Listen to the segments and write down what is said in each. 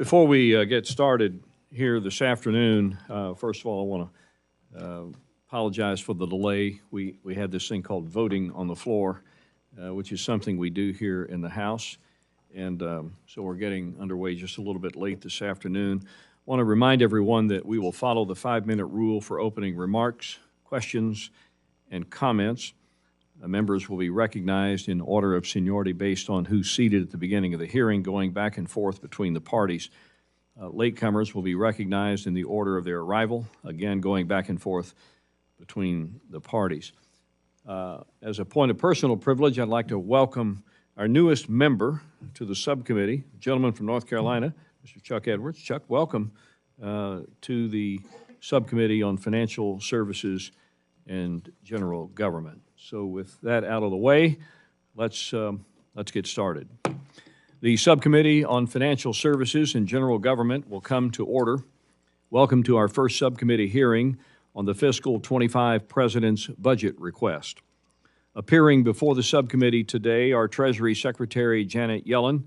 Before we get started here this afternoon, first of all, I want to apologize for the delay. We had this thing called voting on the floor, which is something we do here in the House, and so we're getting underway just a little bit late this afternoon. I want to remind everyone that we will follow the 5-minute rule for opening remarks, questions, and comments. Members will be recognized in order of seniority based on who's seated at the beginning of the hearing, going back and forth between the parties. Latecomers will be recognized in the order of their arrival, again going back and forth between the parties. As a point of personal privilege, I'd like to welcome our newest member to the subcommittee, a gentleman from North Carolina, Mr. Chuck Edwards. Chuck, welcome to the Subcommittee on Financial Services and General Government. So with that out of the way, let's get started. The Subcommittee on Financial Services and General Government will come to order. Welcome to our first subcommittee hearing on the fiscal 25 President's budget request. Appearing before the subcommittee today are Treasury Secretary Janet Yellen,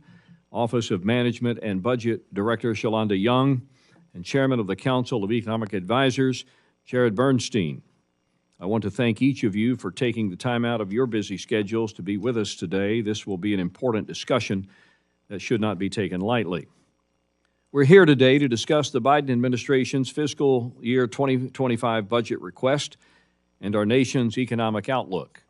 Office of Management and Budget Director Shalonda Young, and Chairman of the Council of Economic Advisors, Jared Bernstein. I want to thank each of you for taking the time out of your busy schedules to be with us today. This will be an important discussion that should not be taken lightly. We're here today to discuss the Biden administration's fiscal year 2025 budget request and our nation's economic outlook.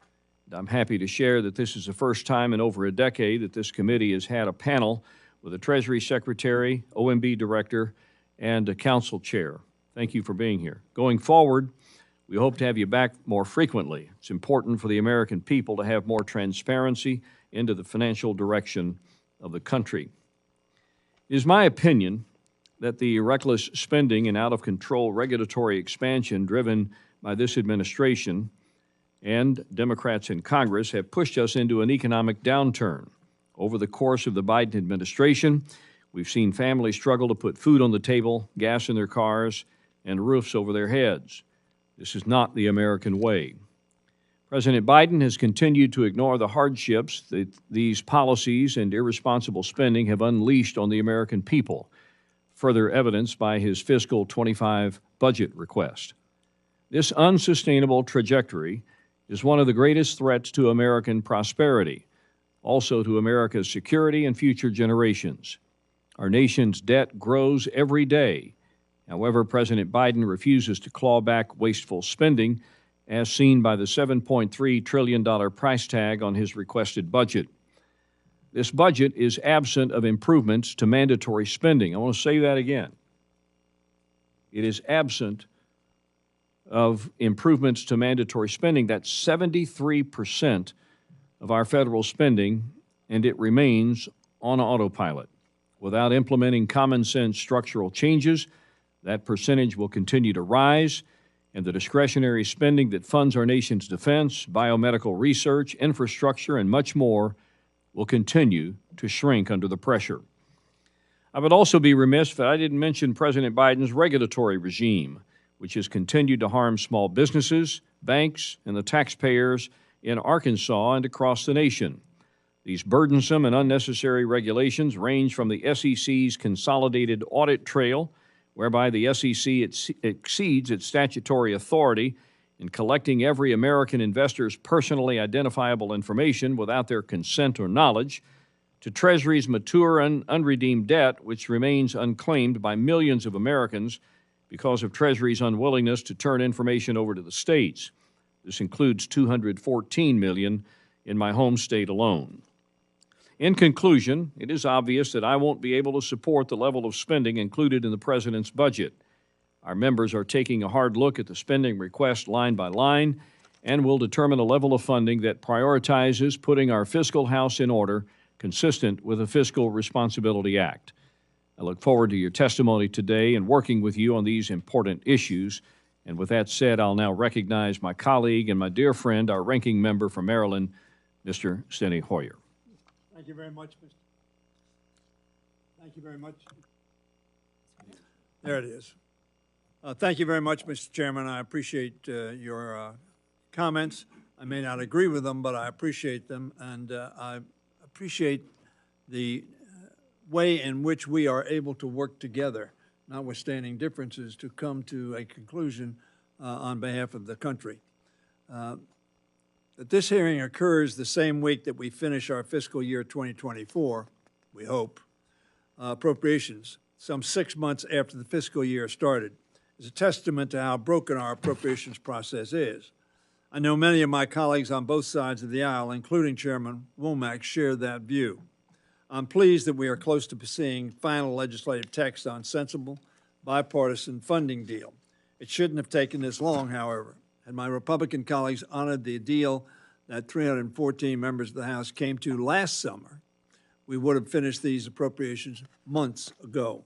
I'm happy to share that this is the first time in over a decade that this committee has had a panel with a Treasury Secretary, OMB Director, and a Council Chair. Thank you for being here. Going forward, we hope to have you back more frequently. It's important for the American people to have more transparency into the financial direction of the country. It is my opinion that the reckless spending and out-of-control regulatory expansion driven by this administration and Democrats in Congress have pushed us into an economic downturn. Over the course of the Biden administration, we've seen families struggle to put food on the table, gas in their cars, and roofs over their heads. This is not the American way. President Biden has continued to ignore the hardships that these policies and irresponsible spending have unleashed on the American people, further evidenced by his fiscal 25 budget request. This unsustainable trajectory is one of the greatest threats to American prosperity, also to America's security and future generations. Our nation's debt grows every day. However, President Biden refuses to claw back wasteful spending, as seen by the $7.3 trillion price tag on his requested budget. This budget is absent of improvements to mandatory spending. I want to say that again. It is absent of improvements to mandatory spending. That's 73% of our federal spending, and it remains on autopilot. Without implementing common sense structural changes, that percentage will continue to rise, and the discretionary spending that funds our nation's defense, biomedical research, infrastructure, and much more will continue to shrink under the pressure. I would also be remiss if I didn't mention President Biden's regulatory regime, which has continued to harm small businesses, banks, and the taxpayers in Arkansas and across the nation. These burdensome and unnecessary regulations range from the SEC's consolidated audit trail, whereby the SEC exceeds its statutory authority in collecting every American investor's personally identifiable information without their consent or knowledge, to Treasury's mature and unredeemed debt, which remains unclaimed by millions of Americans because of Treasury's unwillingness to turn information over to the states. This includes $214 million in my home state alone. In conclusion, it is obvious that I won't be able to support the level of spending included in the President's budget. Our members are taking a hard look at the spending request line by line and will determine a level of funding that prioritizes putting our fiscal house in order consistent with the Fiscal Responsibility Act. I look forward to your testimony today and working with you on these important issues. And with that said, I'll now recognize my colleague and my dear friend, our ranking member from Maryland, Mr. Steny Hoyer. Thank you very much, Mr. Thank you very much. There it is. Thank you very much, Mr. Chairman. I appreciate your comments. I may not agree with them, but I appreciate them, and I appreciate the way in which we are able to work together, notwithstanding differences, to come to a conclusion on behalf of the country. That this hearing occurs the same week that we finish our fiscal year 2024, we hope, appropriations, some 6 months after the fiscal year started, is a testament to how broken our appropriations process is. I know many of my colleagues on both sides of the aisle, including Chairman Womack, share that view. I'm pleased that we are close to seeing final legislative text on sensible, bipartisan funding deal. It shouldn't have taken this long, however. Had my Republican colleagues honored the deal that 314 members of the House came to last summer, we would have finished these appropriations months ago.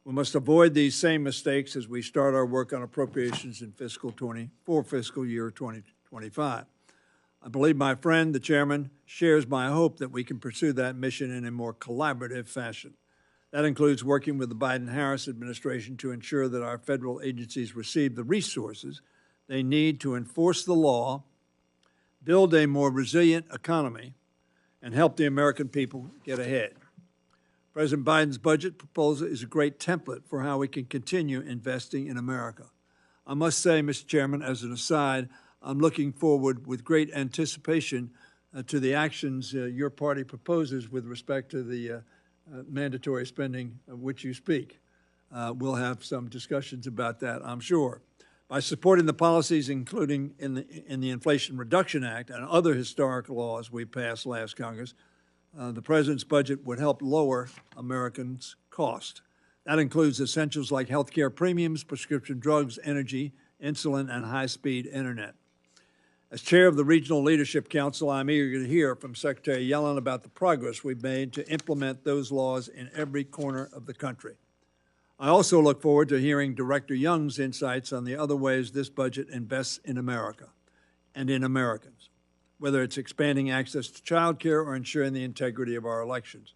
We must avoid these same mistakes as we start our work on appropriations in fiscal year 2025. I believe my friend, the chairman, shares my hope that we can pursue that mission in a more collaborative fashion. That includes working with the Biden-Harris administration to ensure that our federal agencies receive the resources they need to enforce the law, build a more resilient economy, and help the American people get ahead. President Biden's budget proposal is a great template for how we can continue investing in America. I must say, Mr. Chairman, as an aside, I'm looking forward with great anticipation to the actions your party proposes with respect to the mandatory spending of which you speak. We'll have some discussions about that, I'm sure. By supporting the policies, including in the Inflation Reduction Act and other historic laws we passed last Congress, the President's budget would help lower Americans' cost. That includes essentials like health care premiums, prescription drugs, energy, insulin, and high-speed internet. As chair of the Regional Leadership Council, I'm eager to hear from Secretary Yellen about the progress we've made to implement those laws in every corner of the country. I also look forward to hearing Director Young's insights on the other ways this budget invests in America and in Americans, whether it's expanding access to child care or ensuring the integrity of our elections.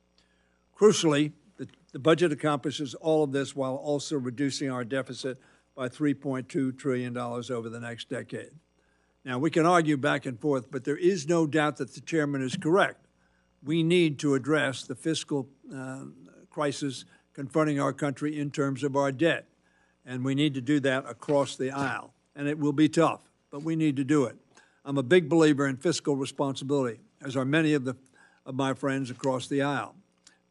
Crucially, the budget accomplishes all of this while also reducing our deficit by $3.2 trillion over the next decade. Now, we can argue back and forth, but there is no doubt that the chairman is correct. We need to address the fiscal crisis confronting our country in terms of our debt, and we need to do that across the aisle. And it will be tough, but we need to do it. I'm a big believer in fiscal responsibility, as are many of my friends across the aisle.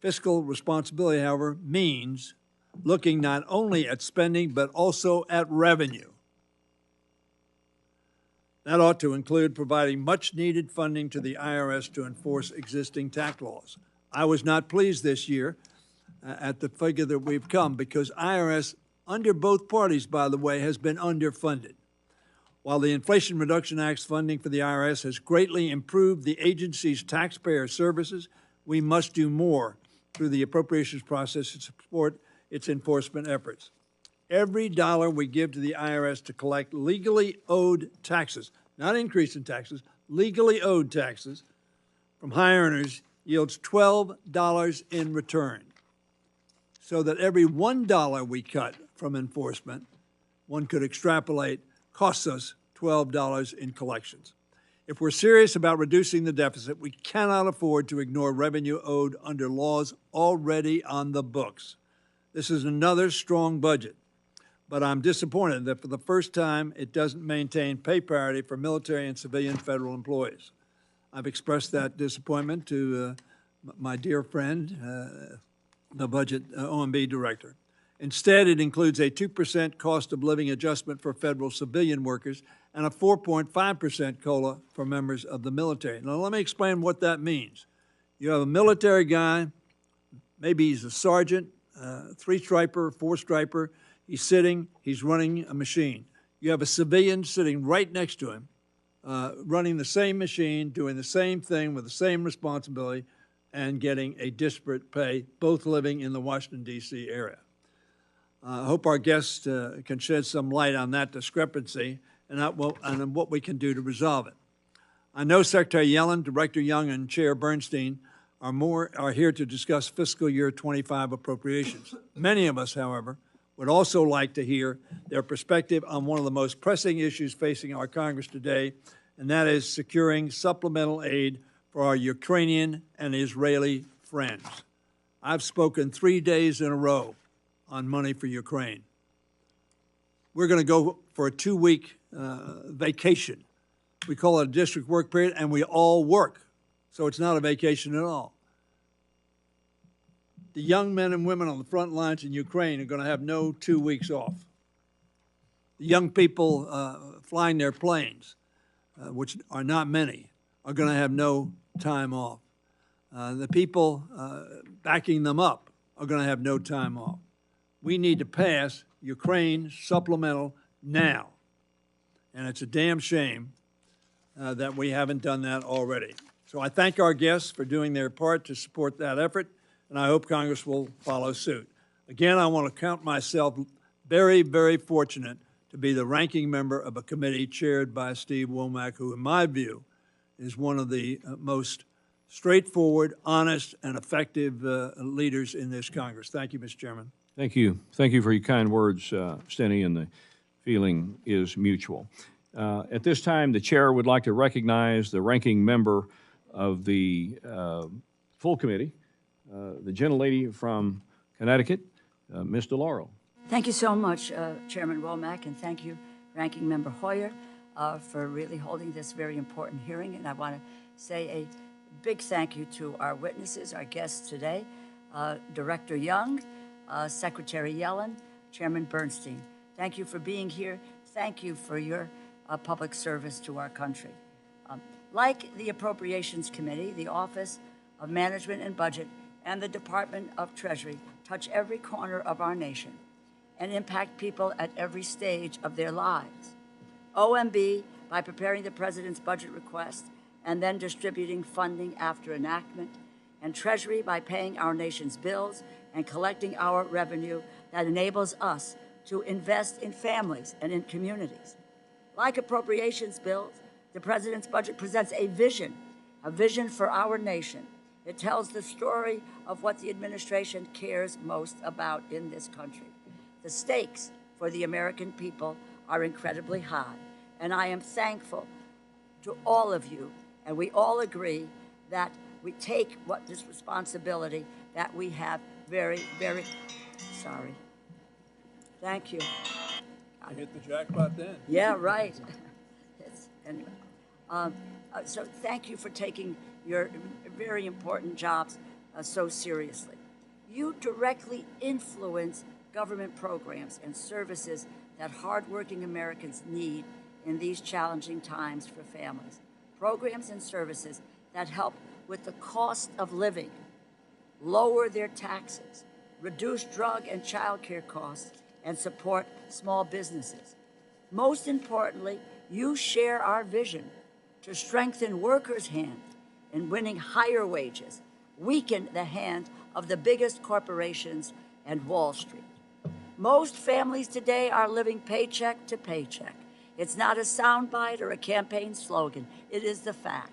Fiscal responsibility, however, means looking not only at spending, but also at revenue. That ought to include providing much-needed funding to the IRS to enforce existing tax laws. I was not pleased this year at the figure that we've come because IRS, under both parties, by the way, has been underfunded. While the Inflation Reduction Act's funding for the IRS has greatly improved the agency's taxpayer services, we must do more through the appropriations process to support its enforcement efforts. Every dollar we give to the IRS to collect legally owed taxes, not increase in taxes, legally owed taxes from high earners yields $12 in return. So that every $1 we cut from enforcement, one could extrapolate, costs us $12 in collections. If we're serious about reducing the deficit, we cannot afford to ignore revenue owed under laws already on the books. This is another strong budget, but I'm disappointed that for the first time it doesn't maintain pay parity for military and civilian federal employees. I've expressed that disappointment to my dear friend, the budget OMB director. Instead, it includes a 2% cost of living adjustment for federal civilian workers and a 4.5% COLA for members of the military. Now, let me explain what that means. You have a military guy, maybe he's a sergeant, three-striper, four-striper. He's sitting, he's running a machine. You have a civilian sitting right next to him, running the same machine, doing the same thing with the same responsibility, and getting a disparate pay, both living in the Washington, D.C. area. I hope our guests can shed some light on that discrepancy and on what we can do to resolve it. I know Secretary Yellen, Director Young, and Chair Bernstein are here to discuss fiscal year 25 appropriations. Many of us, however, would also like to hear their perspective on one of the most pressing issues facing our Congress today, and that is securing supplemental aid for our Ukrainian and Israeli friends. I've spoken 3 days in a row on money for Ukraine. We're going to go for a 2-week vacation. We call it a district work period, and we all work. So it's not a vacation at all. The young men and women on the front lines in Ukraine are going to have no 2 weeks off. The young people flying their planes, which are not many, are going to have no time off. The people backing them up are going to have no time off. We need to pass Ukraine supplemental now. And it's a damn shame that we haven't done that already. So I thank our guests for doing their part to support that effort, and I hope Congress will follow suit. Again, I want to count myself very, very fortunate to be the ranking member of a committee chaired by Steve Womack, who, in my view, is one of the most straightforward, honest, and effective leaders in this Congress. Thank you, Mr. Chairman. Thank you. Thank you for your kind words, Steny, and the feeling is mutual. At this time, the chair would like to recognize the ranking member of the full committee, the gentlelady from Connecticut, Ms. DeLauro. Thank you so much, Chairman Womack, and thank you, Ranking Member Hoyer, for really holding this very important hearing. And I want to say a big thank you to our witnesses, our guests today, Director Young, Secretary Yellen, Chairman Bernstein. Thank you for being here. Thank you for your public service to our country. Like the Appropriations Committee, the Office of Management and Budget and the Department of Treasury touch every corner of our nation and impact people at every stage of their lives. OMB, by preparing the President's budget request and then distributing funding after enactment, and Treasury by paying our nation's bills and collecting our revenue that enables us to invest in families and in communities. Like appropriations bills, the President's budget presents a vision for our nation. It tells the story of what the administration cares most about in this country. The stakes for the American people are incredibly high, and I am thankful to all of you, and we all agree that we take this responsibility that we have very, very, sorry. Thank you. I hit the jackpot then. Yeah, right. Anyway, so thank you for taking your very important jobs so seriously. You directly influence government programs and services that hardworking Americans need in these challenging times for families. Programs and services that help with the cost of living, lower their taxes, reduce drug and child care costs, and support small businesses. Most importantly, you share our vision to strengthen workers' hand in winning higher wages, weaken the hand of the biggest corporations and Wall Street. Most families today are living paycheck to paycheck. It's not a soundbite or a campaign slogan. It is the fact.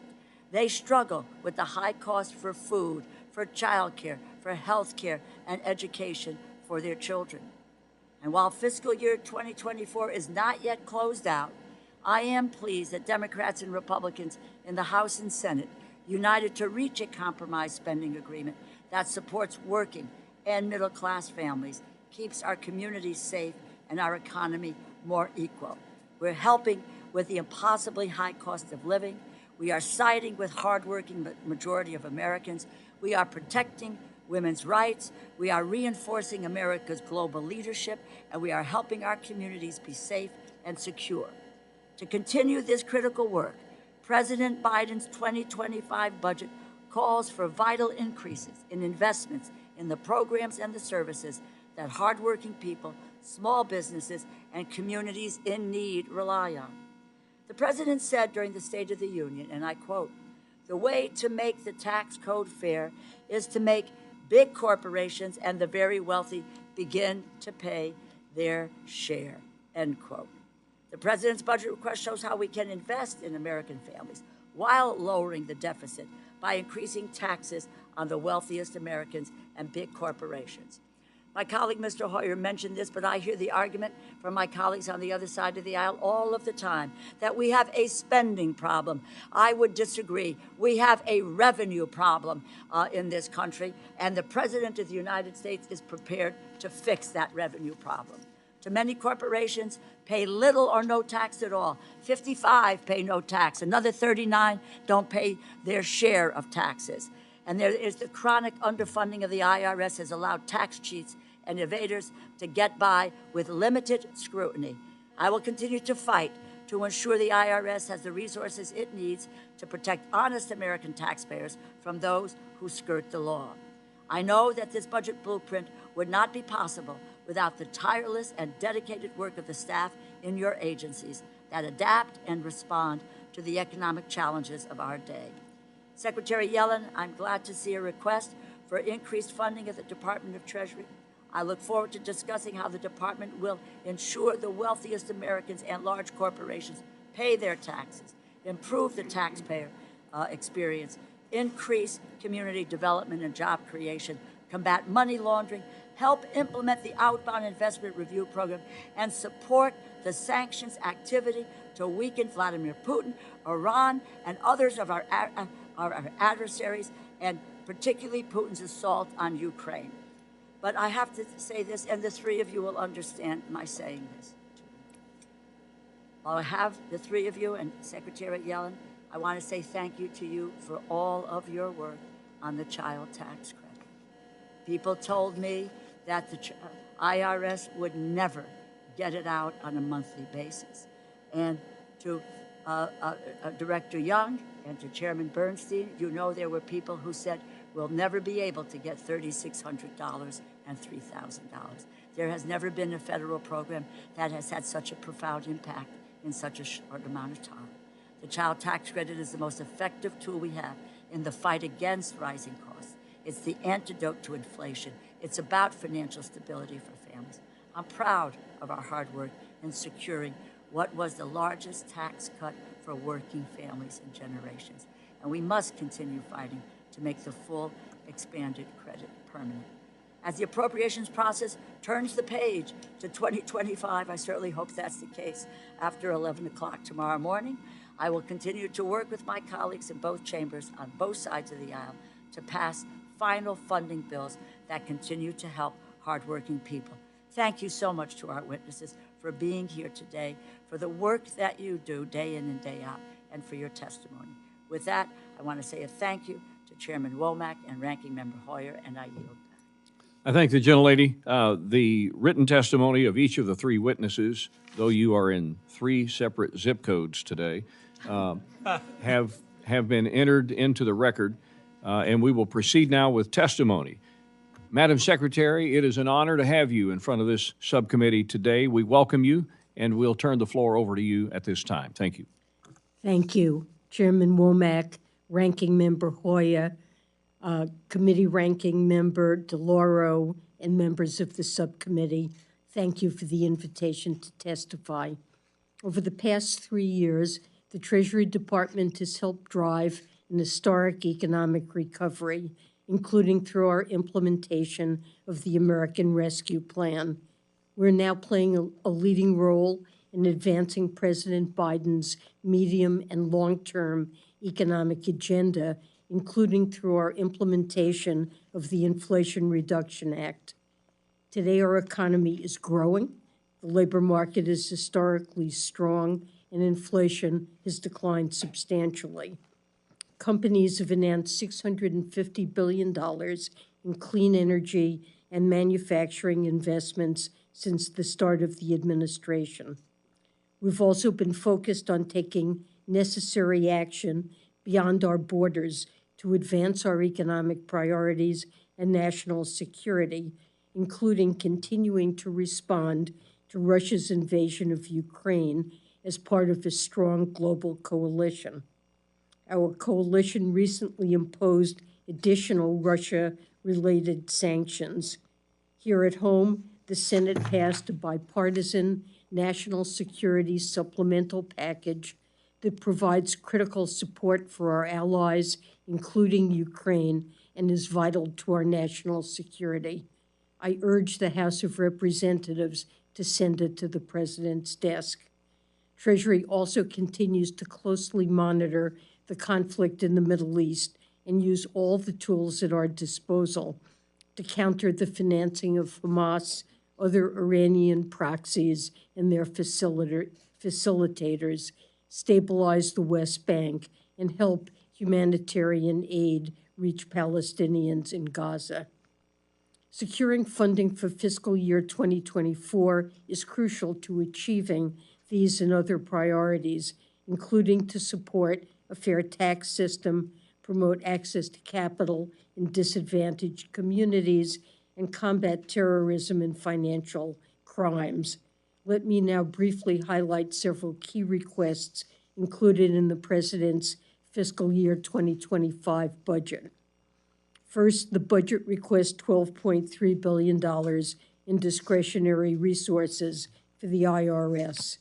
They struggle with the high cost for food, for childcare, for health care, and education for their children. And while fiscal year 2024 is not yet closed out, I am pleased that Democrats and Republicans in the House and Senate united to reach a compromise spending agreement that supports working and middle-class families, keeps our communities safe, and our economy more equal. We're helping with the impossibly high cost of living. We are siding with hardworking majority of Americans. We are protecting women's rights. We are reinforcing America's global leadership, and we are helping our communities be safe and secure. To continue this critical work, President Biden's 2025 budget calls for vital increases in investments in the programs and the services that hardworking people, small businesses, and communities in need rely on. The President said during the State of the Union, and I quote, "The way to make the tax code fair is to make big corporations and the very wealthy begin to pay their share," end quote. The President's budget request shows how we can invest in American families while lowering the deficit by increasing taxes on the wealthiest Americans and big corporations. My colleague, Mr. Hoyer, mentioned this, but I hear the argument from my colleagues on the other side of the aisle all of the time that we have a spending problem. I would disagree. We have a revenue problem in this country, and the President of the United States is prepared to fix that revenue problem. To many corporations, pay little or no tax at all. 55 pay no tax. Another 39 don't pay their share of taxes. And there is the chronic underfunding of the IRS has allowed tax cheats and evaders to get by with limited scrutiny. I will continue to fight to ensure the IRS has the resources it needs to protect honest American taxpayers from those who skirt the law. I know that this budget blueprint would not be possible without the tireless and dedicated work of the staff in your agencies that adapt and respond to the economic challenges of our day. Secretary Yellen, I'm glad to see a request for increased funding at the Department of Treasury. I look forward to discussing how the department will ensure the wealthiest Americans and large corporations pay their taxes, improve the taxpayer experience, increase community development and job creation, combat money laundering, help implement the outbound investment review program, and support the sanctions activity to weaken Vladimir Putin, Iran, and others of our adversaries, and particularly Putin's assault on Ukraine. But I have to say this, and the three of you will understand my saying this. While I have the three of you and Secretary Yellen, I want to say thank you to you for all of your work on the child tax credit. People told me that the IRS would never get it out on a monthly basis. And to Director Young and to Chairman Bernstein, you know there were people who said, we'll never be able to get $3,600 and $3,000. There has never been a federal program that has had such a profound impact in such a short amount of time. The child tax credit is the most effective tool we have in the fight against rising costs. It's the antidote to inflation. It's about financial stability for families. I'm proud of our hard work in securing what was the largest tax cut for working families in generations. And we must continue fighting to make the full expanded credit permanent. As the appropriations process turns the page to 2025, I certainly hope that's the case after 11 o'clock tomorrow morning, I will continue to work with my colleagues in both chambers on both sides of the aisle to pass final funding bills that continue to help hardworking people. Thank you so much to our witnesses for being here today, for the work that you do day in and day out, and for your testimony. With that, I want to say a thank you to Chairman Womack and Ranking Member Hoyer, and I yield. I thank the gentlelady. The written testimony of each of the three witnesses, though you are in three separate zip codes today, have been entered into the record, and we will proceed now with testimony. Madam Secretary, it is an honor to have you in front of this subcommittee today. We welcome you, and we'll turn the floor over to you at this time. Thank you. Thank you, Chairman Womack, Ranking Member Hoyer, Committee Ranking Member DeLauro, and members of the subcommittee. Thank you for the invitation to testify. Over the past 3 years, the Treasury Department has helped drive an historic economic recovery, including through our implementation of the American Rescue Plan. We're now playing a leading role in advancing President Biden's medium and long-term economic agenda, including through our implementation of the Inflation Reduction Act. Today, our economy is growing, the labor market is historically strong, and inflation has declined substantially. Companies have announced $650 billion in clean energy and manufacturing investments since the start of the administration. We've also been focused on taking necessary action beyond our borders to advance our economic priorities and national security, including continuing to respond to Russia's invasion of Ukraine as part of a strong global coalition. Our coalition recently imposed additional Russia-related sanctions. Here at home, the Senate passed a bipartisan national security supplemental package that provides critical support for our allies, including Ukraine, and is vital to our national security. I urge the House of Representatives to send it to the President's desk. Treasury also continues to closely monitor the conflict in the Middle East and use all the tools at our disposal to counter the financing of Hamas, other Iranian proxies, and their facilitators, stabilize the West Bank, and help humanitarian aid reach Palestinians in Gaza. Securing funding for fiscal year 2024 is crucial to achieving these and other priorities, including to support a fair tax system, promote access to capital in disadvantaged communities, and combat terrorism and financial crimes. Let me now briefly highlight several key requests included in the President's fiscal year 2025 budget. First, the budget requests $12.3 billion in discretionary resources for the IRS.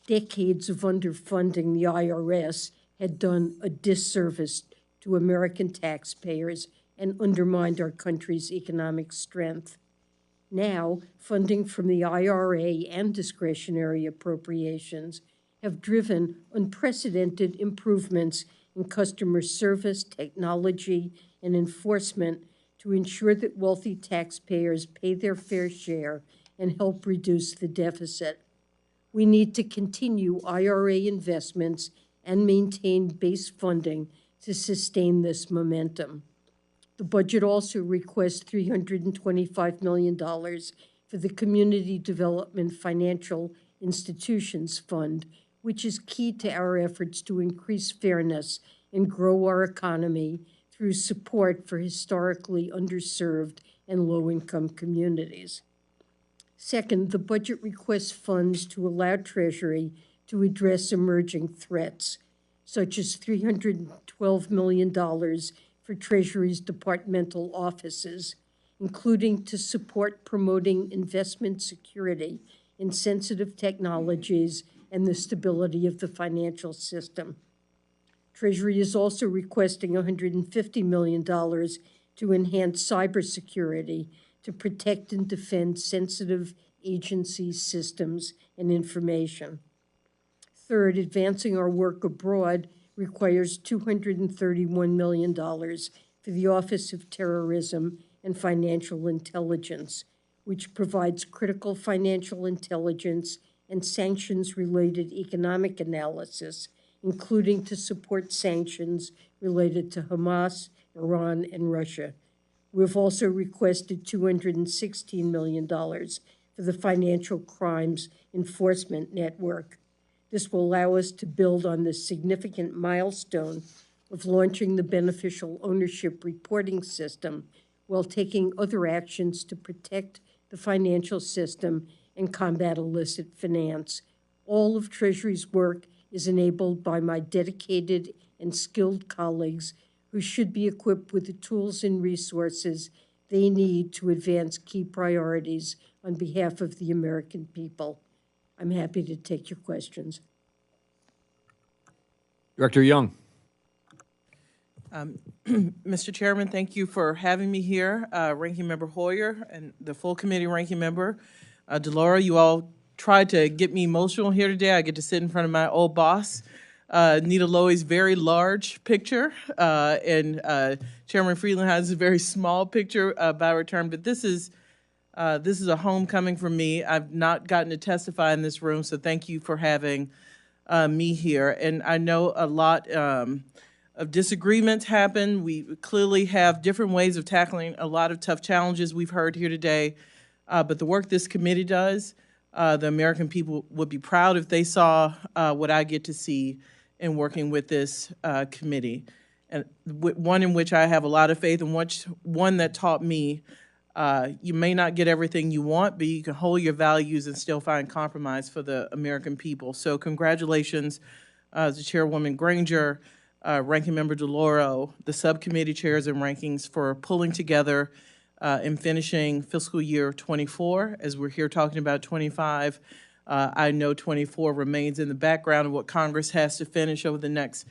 Decades of underfunding the IRS had done a disservice to American taxpayers and undermined our country's economic strength. Now, funding from the IRA and discretionary appropriations have driven unprecedented improvements in customer service, technology, and enforcement to ensure that wealthy taxpayers pay their fair share and help reduce the deficit. We need to continue IRA investments and maintain base funding to sustain this momentum. The budget also requests $325 million for the Community Development Financial Institutions Fund, which is key to our efforts to increase fairness and grow our economy through support for historically underserved and low-income communities. Second, the budget requests funds to allow Treasury to address emerging threats, such as $312 million for Treasury's departmental offices, including to support promoting investment security in sensitive technologies and the stability of the financial system. Treasury is also requesting $150 million to enhance cybersecurity to protect and defend sensitive agency systems and information. Third, advancing our work abroad requires $231 million for the Office of Terrorism and Financial Intelligence, which provides critical financial intelligence and sanctions-related economic analysis, including to support sanctions related to Hamas, Iran, and Russia. We've also requested $216 million for the Financial Crimes Enforcement Network. This will allow us to build on the significant milestone of launching the beneficial ownership reporting system while taking other actions to protect the financial system and combat illicit finance. All of Treasury's work is enabled by my dedicated and skilled colleagues who should be equipped with the tools and resources they need to advance key priorities on behalf of the American people. I'm happy to take your questions. Director Young. Mr. Chairman, thank you for having me here. Ranking Member Hoyer and the full committee ranking member, Delora, you all tried to get me emotional here today. I get to sit in front of my old boss, Nita Lowey's very large picture, and Chairman Freeland has a very small picture by return, but this is a homecoming for me. I've not gotten to testify in this room, so thank you for having me here. And I know a lot of disagreements happen. We clearly have different ways of tackling a lot of tough challenges we've heard here today, but the work this committee does, the American people would be proud if they saw what I get to see in working with this committee. And one in which I have a lot of faith, and one that taught me you may not get everything you want, but you can hold your values and still find compromise for the American people. So congratulations to Chairwoman Granger, Ranking Member DeLauro, the subcommittee chairs and rankings for pulling together and finishing fiscal year 24. As we're here talking about 25, I know 24 remains in the background of what Congress has to finish over the next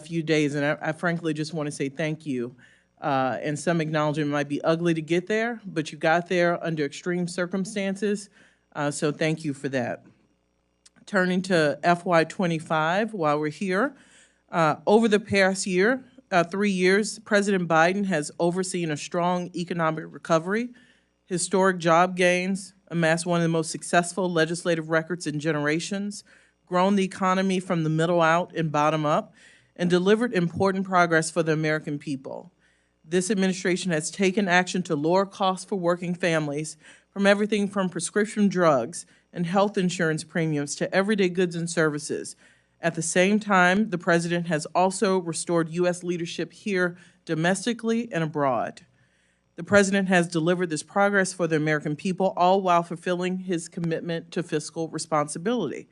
few days. And I frankly just want to say thank you and some acknowledgement it might be ugly to get there, but you got there under extreme circumstances, so thank you for that. Turning to FY25, while we're here, over the past 3 years, President Biden has overseen a strong economic recovery, historic job gains, amassed one of the most successful legislative records in generations, grown the economy from the middle out and bottom up, and delivered important progress for the American people. This administration has taken action to lower costs for working families, from everything from prescription drugs and health insurance premiums to everyday goods and services. At the same time, the president has also restored U.S. leadership here domestically and abroad. The president has delivered this progress for the American people, all while fulfilling his commitment to fiscal responsibility.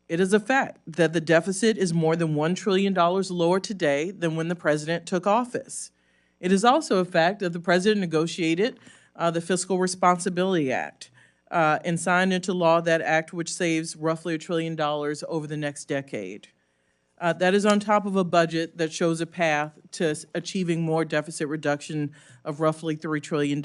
It is a fact that the deficit is more than $1 trillion lower today than when the president took office. It is also a fact that the president negotiated the Fiscal Responsibility Act and signed into law that act, which saves roughly $1 trillion over the next decade. That is on top of a budget that shows a path to achieving more deficit reduction of roughly $3 trillion.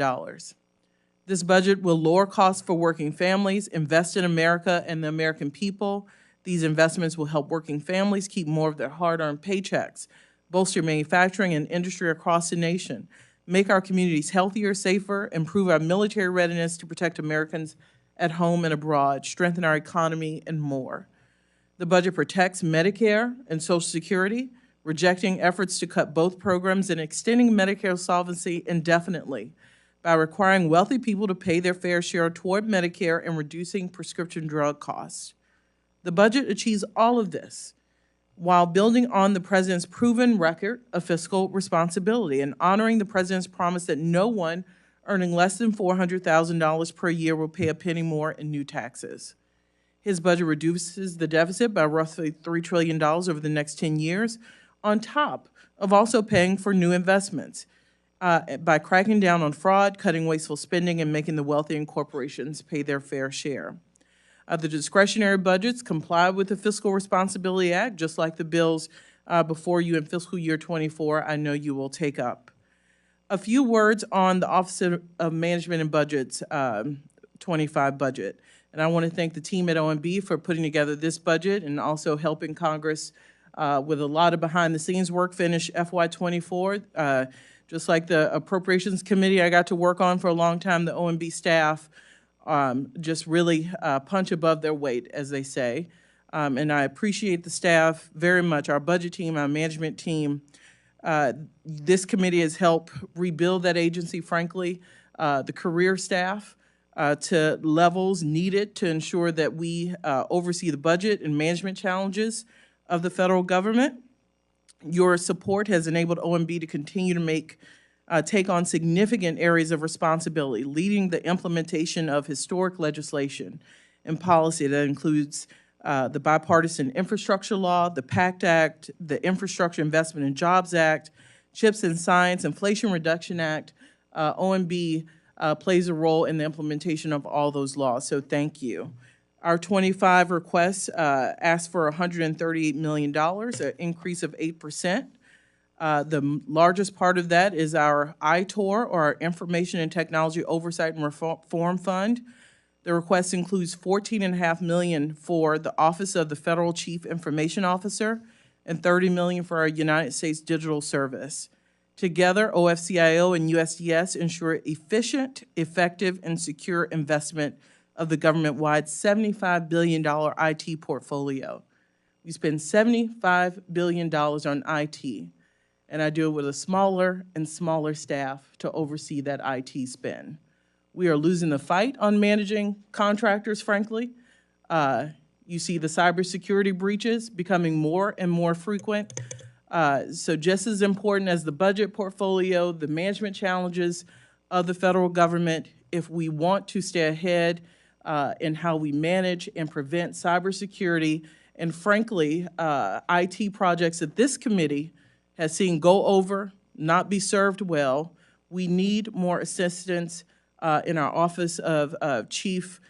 This budget will lower costs for working families, invest in America and the American people. These investments will help working families keep more of their hard-earned paychecks, bolster manufacturing and industry across the nation, make our communities healthier, safer, improve our military readiness to protect Americans at home and abroad, strengthen our economy, and more. The budget protects Medicare and Social Security, rejecting efforts to cut both programs and extending Medicare solvency indefinitely by requiring wealthy people to pay their fair share toward Medicare and reducing prescription drug costs. The budget achieves all of this while building on the president's proven record of fiscal responsibility and honoring the president's promise that no one earning less than $400,000 per year will pay a penny more in new taxes. His budget reduces the deficit by roughly $3 trillion over the next 10 years, on top of also paying for new investments by cracking down on fraud, cutting wasteful spending, and making the wealthy and corporations pay their fair share. The discretionary budgets comply with the Fiscal Responsibility Act, just like the bills before you in fiscal year 24 I know you will take up. A few words on the Office of Management and Budget's 25 budget. And I want to thank the team at OMB for putting together this budget and also helping Congress with a lot of behind-the-scenes work finish FY24. Just like the Appropriations Committee I got to work on for a long time, the OMB staff just really punch above their weight, as they say. And I appreciate the staff very much, our budget team, our management team. This committee has helped rebuild that agency, frankly, the career staff to levels needed to ensure that we oversee the budget and management challenges of the federal government. Your support has enabled OMB to continue to take on significant areas of responsibility, leading the implementation of historic legislation and policy that includes the Bipartisan Infrastructure Law, the PACT Act, the Infrastructure Investment and Jobs Act, CHIPS and Science, Inflation Reduction Act. OMB plays a role in the implementation of all those laws, so thank you. Our 25 requests ask for $138 million, an increase of 8%. The largest part of that is our ITOR, or our Information and Technology Oversight and Reform Fund. The request includes $14.5 million for the Office of the Federal Chief Information Officer and $30 million for our United States Digital Service. Together, OFCIO and USDS ensure efficient, effective, and secure investment of the government-wide $75 billion IT portfolio. We spend $75 billion on IT, and I do it with a smaller and smaller staff to oversee that IT spend. We are losing the fight on managing contractors, frankly. You see the cybersecurity breaches becoming more and more frequent. So just as important as the budget portfolio, the management challenges of the federal government, if we want to stay ahead in how we manage and prevent cybersecurity, and frankly, IT projects that this committee has seen go over, not be served well, we need more assistance in our Office of Chief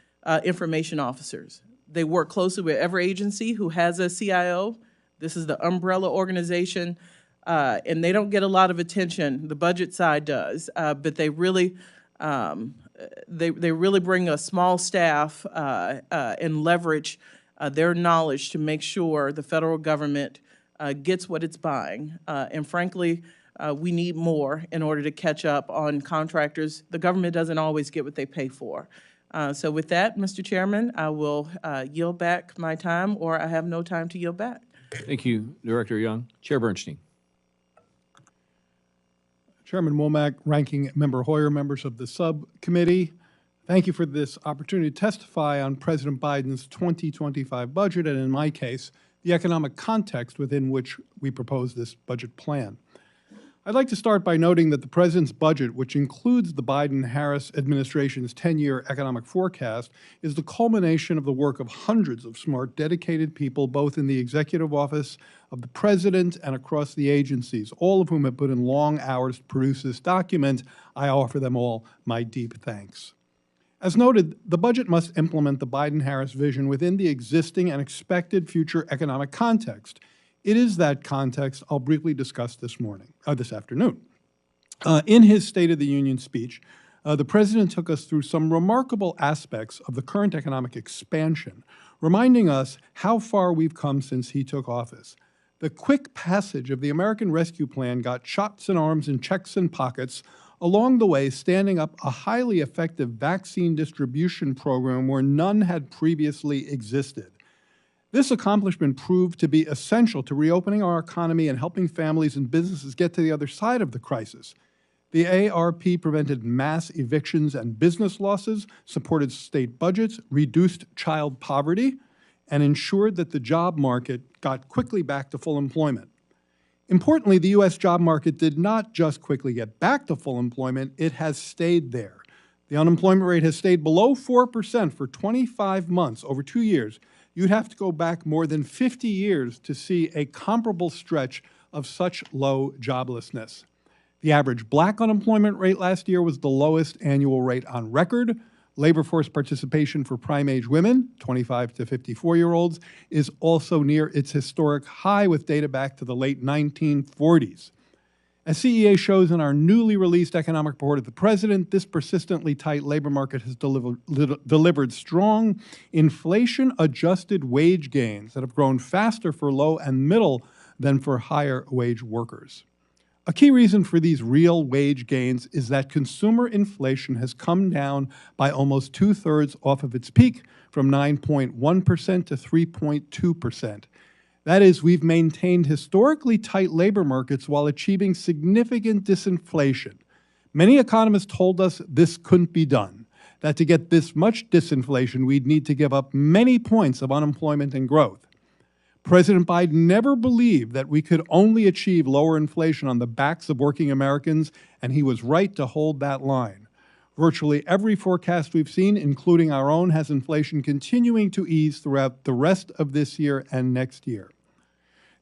Information Officers. They work closely with every agency who has a CIO. This is the umbrella organization and they don't get a lot of attention. The budget side does, but they really they really bring a small staff and leverage their knowledge to make sure the federal government gets what it's buying. And frankly, we need more in order to catch up on contractors. The government doesn't always get what they pay for. So with that, Mr. Chairman, I will yield back my time, or I have no time to yield back. Thank you, Director Young. Chair Bernstein. Chairman Womack, Ranking Member Hoyer, members of the subcommittee, thank you for this opportunity to testify on President Biden's 2025 budget and, in my case, the economic context within which we propose this budget plan. I'd like to start by noting that the President's budget, which includes the Biden-Harris administration's 10-year economic forecast, is the culmination of the work of hundreds of smart, dedicated people, both in the executive office of the President and across the agencies, all of whom have put in long hours to produce this document. I offer them all my deep thanks. As noted, the budget must implement the Biden-Harris vision within the existing and expected future economic context. It is that context I'll briefly discuss this afternoon. In his State of the Union speech, the President took us through some remarkable aspects of the current economic expansion, reminding us how far we've come since he took office. The quick passage of the American Rescue Plan got shots in arms and checks in pockets, along the way standing up a highly effective vaccine distribution program where none had previously existed. This accomplishment proved to be essential to reopening our economy and helping families and businesses get to the other side of the crisis. The ARP prevented mass evictions and business losses, supported state budgets, reduced child poverty, and ensured that the job market got quickly back to full employment. Importantly, the U.S. job market did not just quickly get back to full employment, it has stayed there. The unemployment rate has stayed below 4% for 25 months, over 2 years. You'd have to go back more than 50 years to see a comparable stretch of such low joblessness. The average black unemployment rate last year was the lowest annual rate on record. Labor force participation for prime-age women, 25 to 54-year-olds, is also near its historic high with data back to the late 1940s. As CEA shows in our newly released economic report of the President, this persistently tight labor market has delivered strong inflation-adjusted wage gains that have grown faster for low and middle than for higher wage workers. A key reason for these real wage gains is that consumer inflation has come down by almost 2/3 off of its peak, from 9.1% to 3.2%. That is, we've maintained historically tight labor markets while achieving significant disinflation. Many economists told us this couldn't be done, that to get this much disinflation, we'd need to give up many points of unemployment and growth. President Biden never believed that we could only achieve lower inflation on the backs of working Americans, and he was right to hold that line. Virtually every forecast we've seen, including our own, has inflation continuing to ease throughout the rest of this year and next year.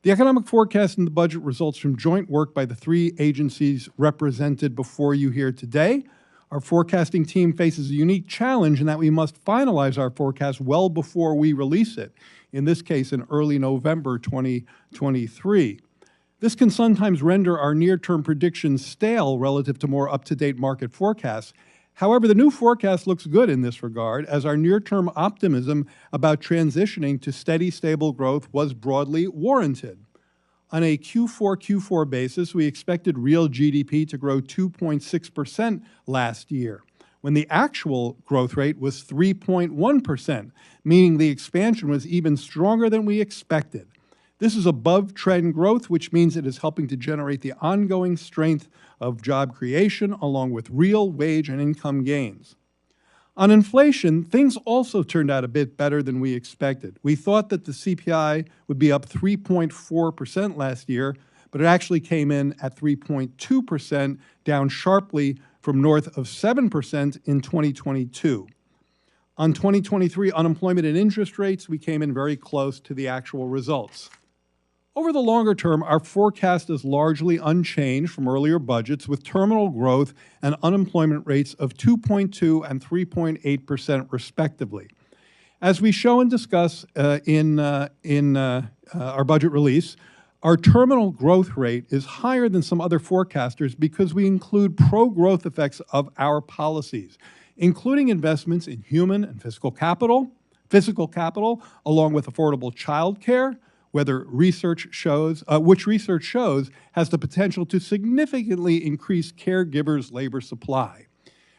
The economic forecast in the budget results from joint work by the three agencies represented before you here today. Our forecasting team faces a unique challenge in that we must finalize our forecast well before we release it, in this case in early November 2023. This can sometimes render our near-term predictions stale relative to more up-to-date market forecasts. However, the new forecast looks good in this regard, as our near-term optimism about transitioning to steady, stable growth was broadly warranted. On a Q4 basis, we expected real GDP to grow 2.6% last year, when the actual growth rate was 3.1%, meaning the expansion was even stronger than we expected. This is above-trend growth, which means it is helping to generate the ongoing strength of job creation, along with real wage and income gains. On inflation, things also turned out a bit better than we expected. We thought that the CPI would be up 3.4% last year, but it actually came in at 3.2%, down sharply from north of 7% in 2022. On 2023 unemployment and interest rates, we came in very close to the actual results. Over the longer term, our forecast is largely unchanged from earlier budgets, with terminal growth and unemployment rates of 2.2% and 3.8% respectively. As we show and discuss in our budget release, Our terminal growth rate is higher than some other forecasters because we include pro-growth effects of our policies, including investments in human and physical capital, along with affordable child care, which research shows has the potential to significantly increase caregivers' labor supply.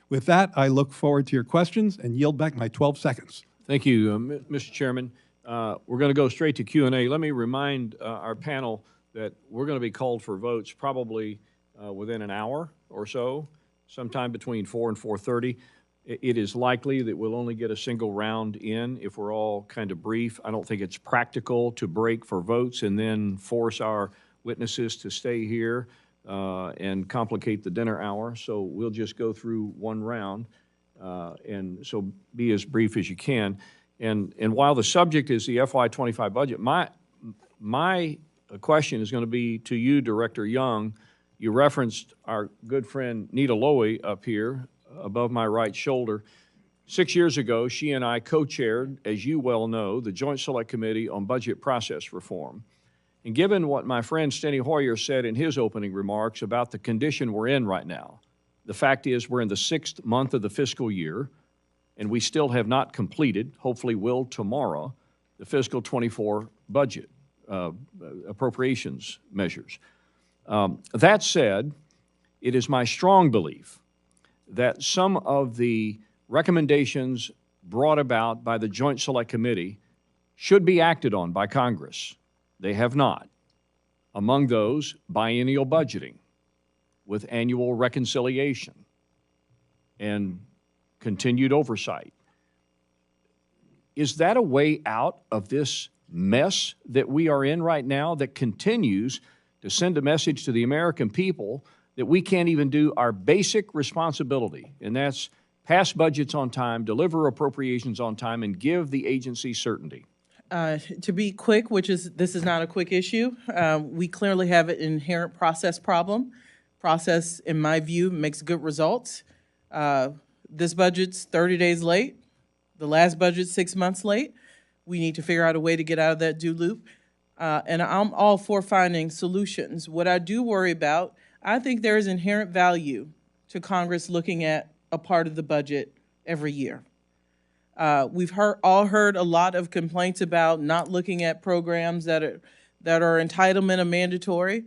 With that, I look forward to your questions and yield back my 12 seconds. Thank you, Mr. Chairman. We're going to go straight to Q&A. Let me remind our panel that we're going to be called for votes probably within an hour or so, sometime between 4 and 4:30. It is likely that we'll only get a single round in if we're all kind of brief. I don't think it's practical to break for votes and then force our witnesses to stay here and complicate the dinner hour. So we'll just go through one round, and so be as brief as you can. And while the subject is the FY25 budget, my question is going to be to you, Director Young. You referenced our good friend Nita Lowy up here above my right shoulder. 6 years ago, she and I co-chaired, as you well know, the Joint Select Committee on Budget Process Reform. And given what my friend Steny Hoyer said in his opening remarks about the condition we're in right now, the fact is we're in the 6th month of the fiscal year, and we still have not completed, hopefully will tomorrow, the fiscal 24 budget appropriations measures. That said, it is my strong belief that some of the recommendations brought about by the Joint Select Committee should be acted on by Congress. They have not. Among those, biennial budgeting with annual reconciliation and continued oversight. Is that a way out of this mess that we are in right now that continues to send a message to the American people that we can't even do our basic responsibility, and that's pass budgets on time, deliver appropriations on time, and give the agency certainty? To be quick, this is not a quick issue, we clearly have an inherent process problem. Process, in my view, makes good results. This budget's 30 days late. The last budget's 6 months late. We need to figure out a way to get out of that do loop. And I'm all for finding solutions. What I do worry about, I think there is inherent value to Congress looking at a part of the budget every year. We've all heard a lot of complaints about not looking at programs that are entitlement and mandatory.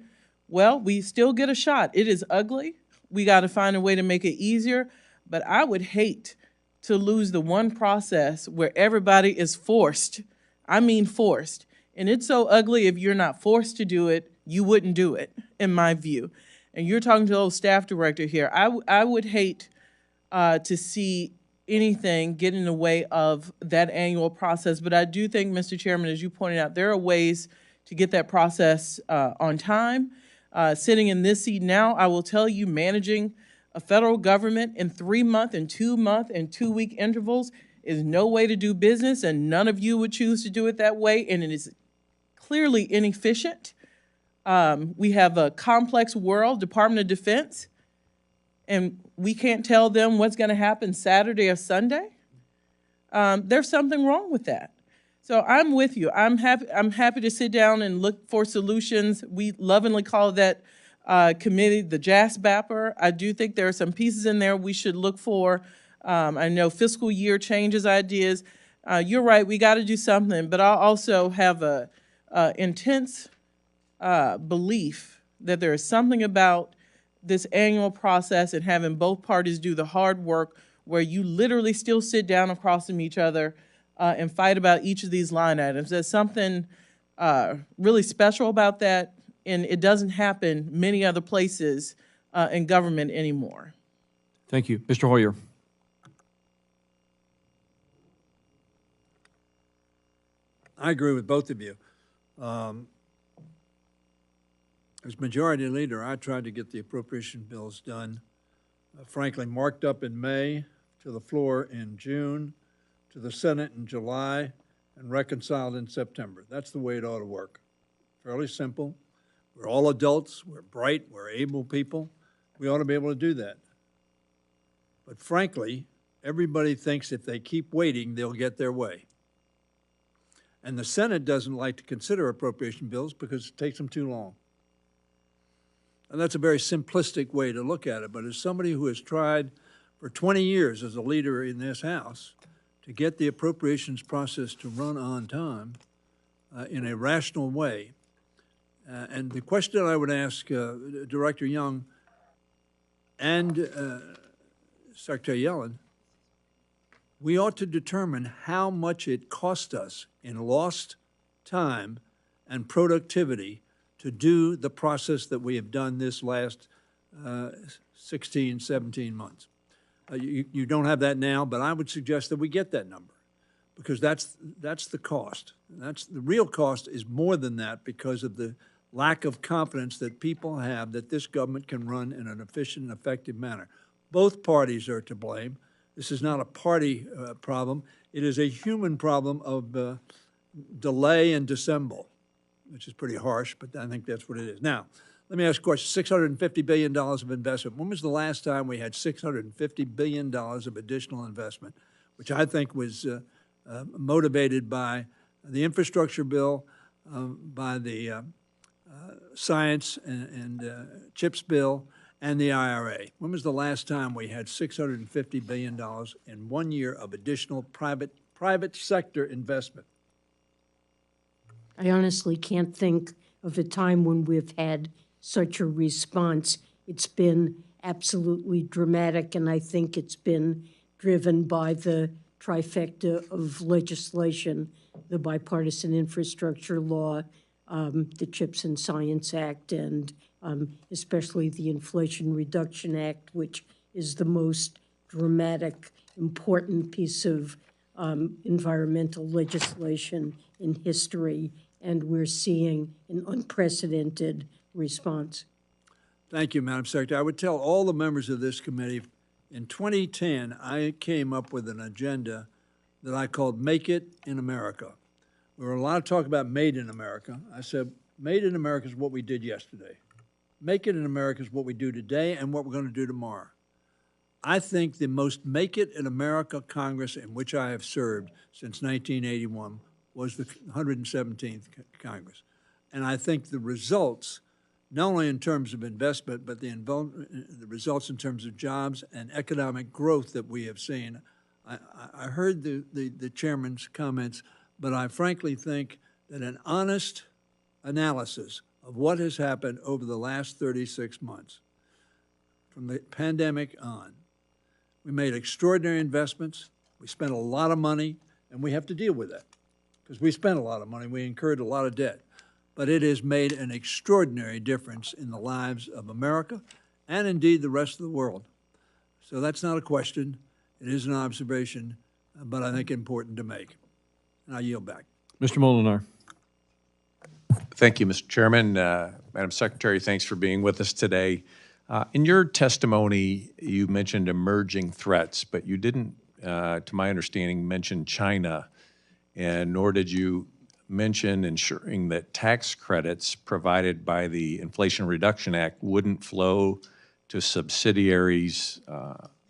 Well, we still get a shot. It is ugly. We got to find a way to make it easier. But I would hate to lose the one process where everybody is forced. I mean forced. And it's so ugly, if you're not forced to do it, you wouldn't do it, in my view. And you're talking to the old staff director here. I would hate to see anything get in the way of that annual process. But I do think, Mr. Chairman, as you pointed out, there are ways to get that process on time. Sitting in this seat now, I will tell you, managing a federal government in 3-month and 2-month and 2-week intervals is no way to do business, and none of you would choose to do it that way, and it is clearly inefficient. We have a complex world, Department of Defense, and we can't tell them what's going to happen Saturday or Sunday. There's something wrong with that. So I'm with you. I'm happy to sit down and look for solutions. We lovingly call that committee the JASBAPper. I do think there are some pieces in there we should look for. I know fiscal year changes ideas. You're right, we got to do something, but I also have a intense belief that there is something about this annual process and having both parties do the hard work where you literally still sit down across from each other and fight about each of these line items. There's something really special about that, and it doesn't happen many other places in government anymore. Thank you. Mr. Hoyer. I agree with both of you. As majority leader, I tried to get the appropriation bills done, frankly, marked up in May, to the floor in June, to the Senate in July, and reconciled in September. That's the way it ought to work. Fairly simple. We're all adults, we're bright, we're able people. We ought to be able to do that. But frankly, everybody thinks if they keep waiting, they'll get their way. And the Senate doesn't like to consider appropriation bills because it takes them too long. And that's a very simplistic way to look at it, but as somebody who has tried for 20 years as a leader in this House to get the appropriations process to run on time in a rational way, and the question I would ask Director Young and Secretary Yellen, we ought to determine how much it cost us in lost time and productivity to do the process that we have done this last 16, 17 months. You don't have that now, but I would suggest that we get that number because that's the cost. The real cost is more than that because of the lack of confidence that people have that this government can run in an efficient and effective manner. Both parties are to blame. This is not a party problem. It is a human problem of delay and dissemble, which is pretty harsh, but I think that's what it is. Now, let me ask a question. $650 billion of investment. When was the last time we had $650 billion of additional investment, which I think was motivated by the infrastructure bill, by the science and CHIPS bill, and the IRA? When was the last time we had $650 billion in 1 year of additional private sector investment? I honestly can't think of a time when we've had such a response. It's been absolutely dramatic, and I think it's been driven by the trifecta of legislation, the bipartisan infrastructure law, the CHIPS and Science Act, and especially the Inflation Reduction Act, which is the most dramatic, important piece of environmental legislation in history, and we're seeing an unprecedented response. Thank you, Madam Secretary. I would tell all the members of this committee, in 2010, I came up with an agenda that I called Make It in America. There were a lot of talk about Made in America. I said, Made in America is what we did yesterday. Make It in America is what we do today and what we're going to do tomorrow. I think the most Make It in America Congress in which I have served since 1981 was the 117th Congress. And I think the results, not only in terms of investment, but the results in terms of jobs and economic growth that we have seen. I heard the chairman's comments, but I frankly think that an honest analysis of what has happened over the last 36 months, from the pandemic on, we made extraordinary investments, we spent a lot of money, and we have to deal with that because we spent a lot of money, we incurred a lot of debt. But it has made an extraordinary difference in the lives of America and indeed the rest of the world. So that's not a question, it is an observation, but I think important to make. And I yield back. Mr. Molinar. Thank you, Mr. Chairman. Madam Secretary, thanks for being with us today. In your testimony, you mentioned emerging threats, but you didn't, to my understanding, mention China, and nor did you mention ensuring that tax credits provided by the Inflation Reduction Act wouldn't flow to subsidiaries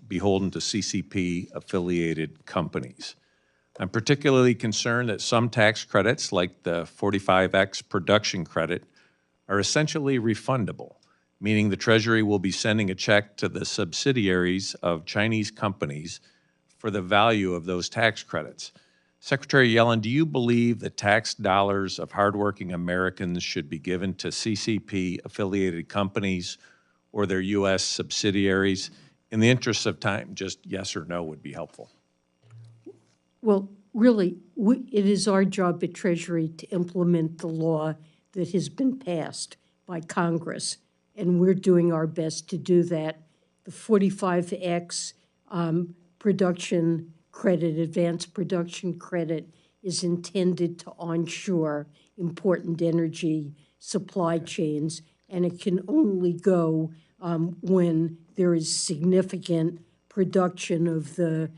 beholden to CCP-affiliated companies. I'm particularly concerned that some tax credits, like the 45X production credit, are essentially refundable, meaning the Treasury will be sending a check to the subsidiaries of Chinese companies for the value of those tax credits. Secretary Yellen, do you believe that tax dollars of hardworking Americans should be given to CCP-affiliated companies or their U.S. subsidiaries? In the interest of time, just yes or no would be helpful. Well, really, it is our job at Treasury to implement the law that has been passed by Congress, and we're doing our best to do that. The 45X production credit, advanced production credit, is intended to onshore important energy supply chains, and it can only go when there is significant production of the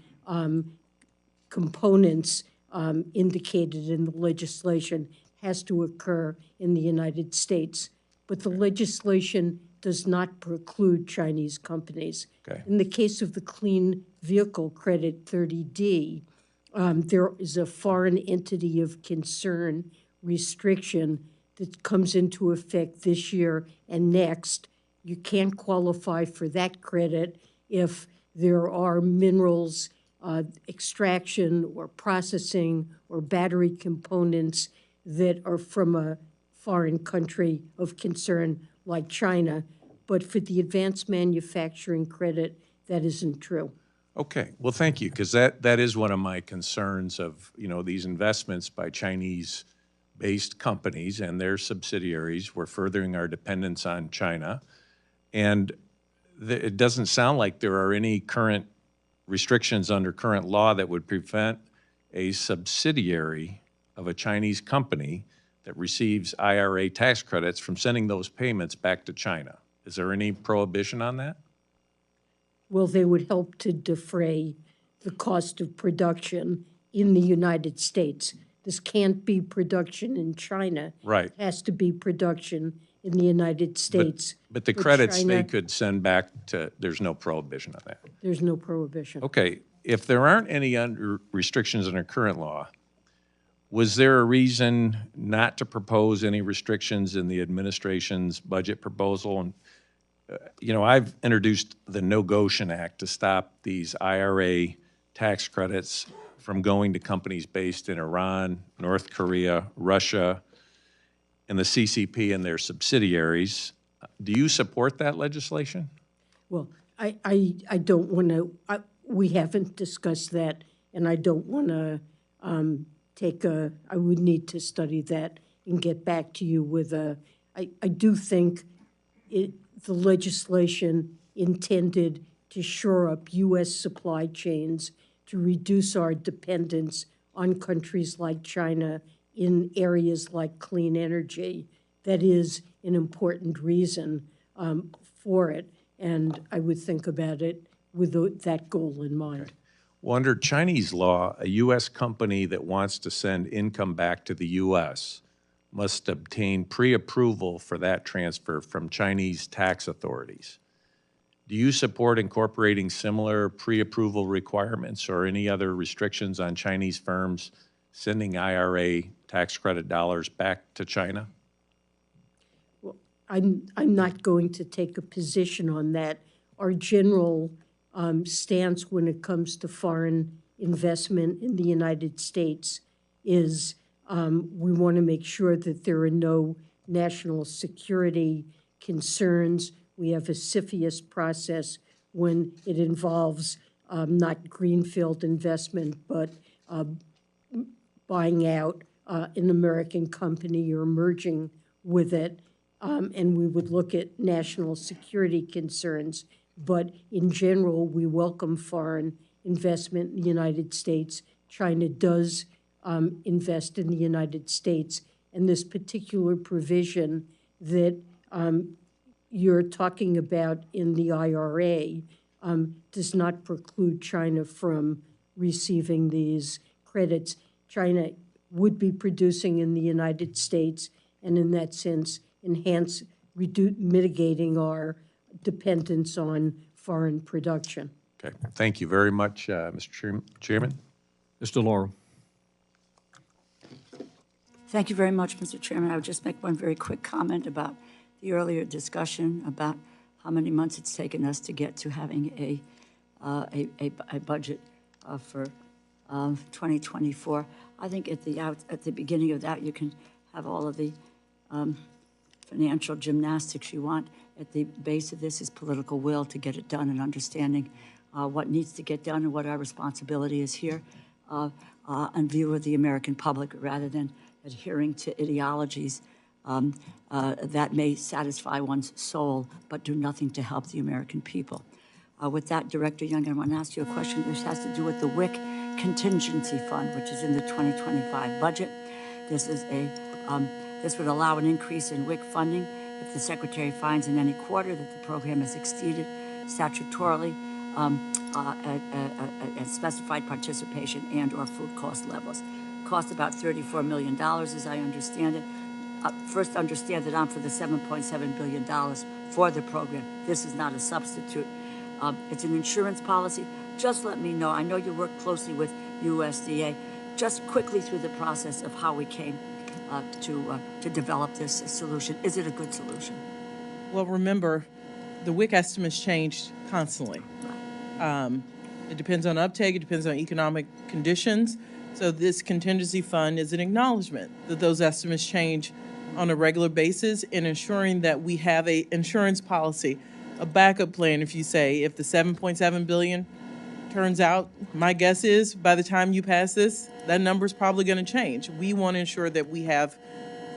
components indicated in the legislation has to occur in the United States. But the legislation does not preclude Chinese companies. Okay. In the case of the Clean Vehicle Credit 30D, there is a foreign entity of concern restriction that comes into effect this year and next. You can't qualify for that credit if there are minerals extraction or processing or battery components that are from a foreign country of concern like China. But for the advanced manufacturing credit, that isn't true. Okay, well, thank you, because that is one of my concerns of, these investments by Chinese-based companies and their subsidiaries. We're furthering our dependence on China. And it doesn't sound like there are any current restrictions under current law that would prevent a subsidiary of a Chinese company that receives IRA tax credits from sending those payments back to China. Is there any prohibition on that? Well, they would help to defray the cost of production in the United States. This can't be production in China. Right. It has to be production in the United States. But the For credits they China, could send back to, there's no prohibition on that. there's no prohibition. Okay, if there aren't any restrictions under current law, was there a reason not to propose any restrictions in the administration's budget proposal? And I've introduced the No-Goshen Act to stop these IRA tax credits from going to companies based in Iran, North Korea, Russia, and the CCP and their subsidiaries. Do you support that legislation? Well, I don't want to, we haven't discussed that, and I don't want to I would need to study that and get back to you with I do think the legislation intended to shore up U.S. supply chains, to reduce our dependence on countries like China in areas like clean energy. That is an important reason for it, and I would think about it with that goal in mind. Okay. Well, under Chinese law, a U.S. company that wants to send income back to the U.S. must obtain pre-approval for that transfer from Chinese tax authorities. Do you support incorporating similar pre-approval requirements or any other restrictions on Chinese firms sending IRA tax credit dollars back to China? Well, I'm not going to take a position on that. Our general stance when it comes to foreign investment in the United States is we want to make sure that there are no national security concerns. We have a CFIUS process when it involves not greenfield investment, but buying out an American company or merging with it. And we would look at national security concerns. But in general, we welcome foreign investment in the United States. China does invest in the United States. And this particular provision that you're talking about in the IRA does not preclude China from receiving these credits. China would be producing in the United States, and in that sense, mitigating our dependence on foreign production. Okay, thank you very much, Mr. Chairman. Mr. Laurel. Thank you very much, Mr. Chairman. I would just make one very quick comment about the earlier discussion about how many months it's taken us to get to having a budget for 2024. I think at the beginning of that, you can have all of the financial gymnastics you want. At the base of this is political will to get it done and understanding what needs to get done and what our responsibility is here in view of the American public, rather than adhering to ideologies that may satisfy one's soul but do nothing to help the American people. With that, Director Young, I want to ask you a question. This has to do with the WIC contingency fund, which is in the 2025 budget. This would allow an increase in WIC funding if the Secretary finds in any quarter that the program has exceeded statutorily specified participation and or food cost levels. Cost about $34 million, as I understand it. First, understand that I'm for the $7.7 billion for the program. This is not a substitute. It's an insurance policy. Just let me know. I know you work closely with USDA. Just quickly through the process of how we came to develop this solution. Is it a good solution? Well, remember, the WIC estimates changed constantly. It depends on uptake, it depends on economic conditions. So this contingency fund is an acknowledgement that those estimates change on a regular basis in ensuring that we have a insurance policy, a backup plan, if you say, if the 7.7 billion turns out, my guess is by the time you pass this, that number's probably going to change. We want to ensure that we have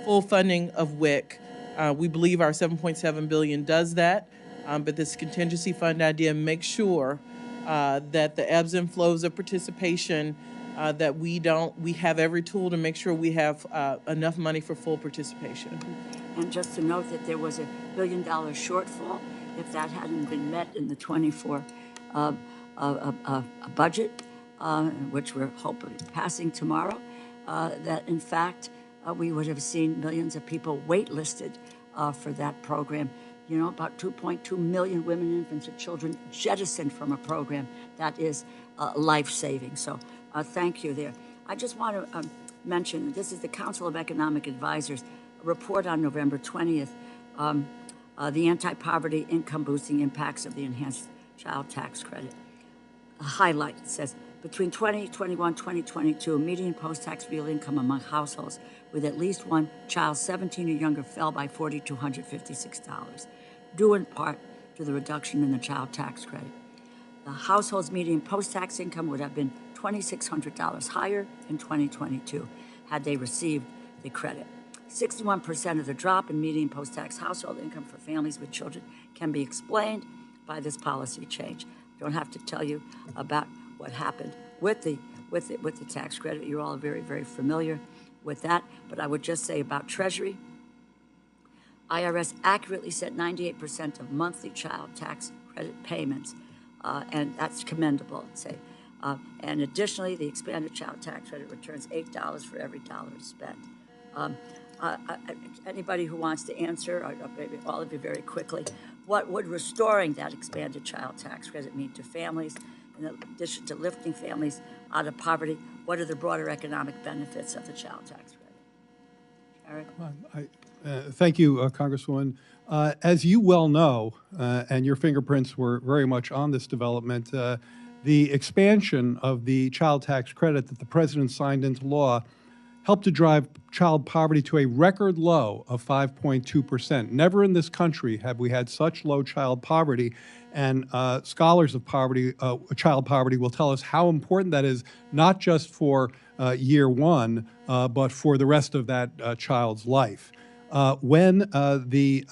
full funding of WIC. We believe our 7.7 billion does that, but this contingency fund idea makes sure that the ebbs and flows of participation, that we have every tool to make sure we have enough money for full participation. And just to note that there was $1 billion shortfall if that hadn't been met in the 24 budget, which we're hoping passing tomorrow, that in fact we would have seen millions of people waitlisted for that program. You know, about 2.2 million women, infants, and children jettisoned from a program that is life-saving. So thank you there. I just want to mention, this is the Council of Economic Advisors, a report on November 20th, the anti-poverty income-boosting impacts of the enhanced child tax credit. A highlight, it says, between 2021 2022, median post-tax real income among households with at least one child 17 or younger fell by $4,256, due in part to the reduction in the child tax credit. The household's median post-tax income would have been $2,600 higher in 2022 had they received the credit. 61% of the drop in median post-tax household income for families with children can be explained by this policy change. I don't have to tell you about what happened with the tax credit. You're all very, very familiar with that. But I would just say about Treasury, IRS accurately set 98% of monthly child tax credit payments, and that's commendable, I'd say. And additionally, the expanded child tax credit returns $8 for every dollar spent. Anybody who wants to answer, or maybe all of you very quickly, what would restoring that expanded child tax credit mean to families, in addition to lifting families out of poverty? What are the broader economic benefits of the child tax credit? Eric? Thank you, Congresswoman. As you well know, and your fingerprints were very much on this development, the expansion of the child tax credit that the President signed into law helped to drive child poverty to a record low of 5.2%. Never in this country have we had such low child poverty, and scholars of poverty, child poverty will tell us how important that is, not just for year one, but for the rest of that child's life. When the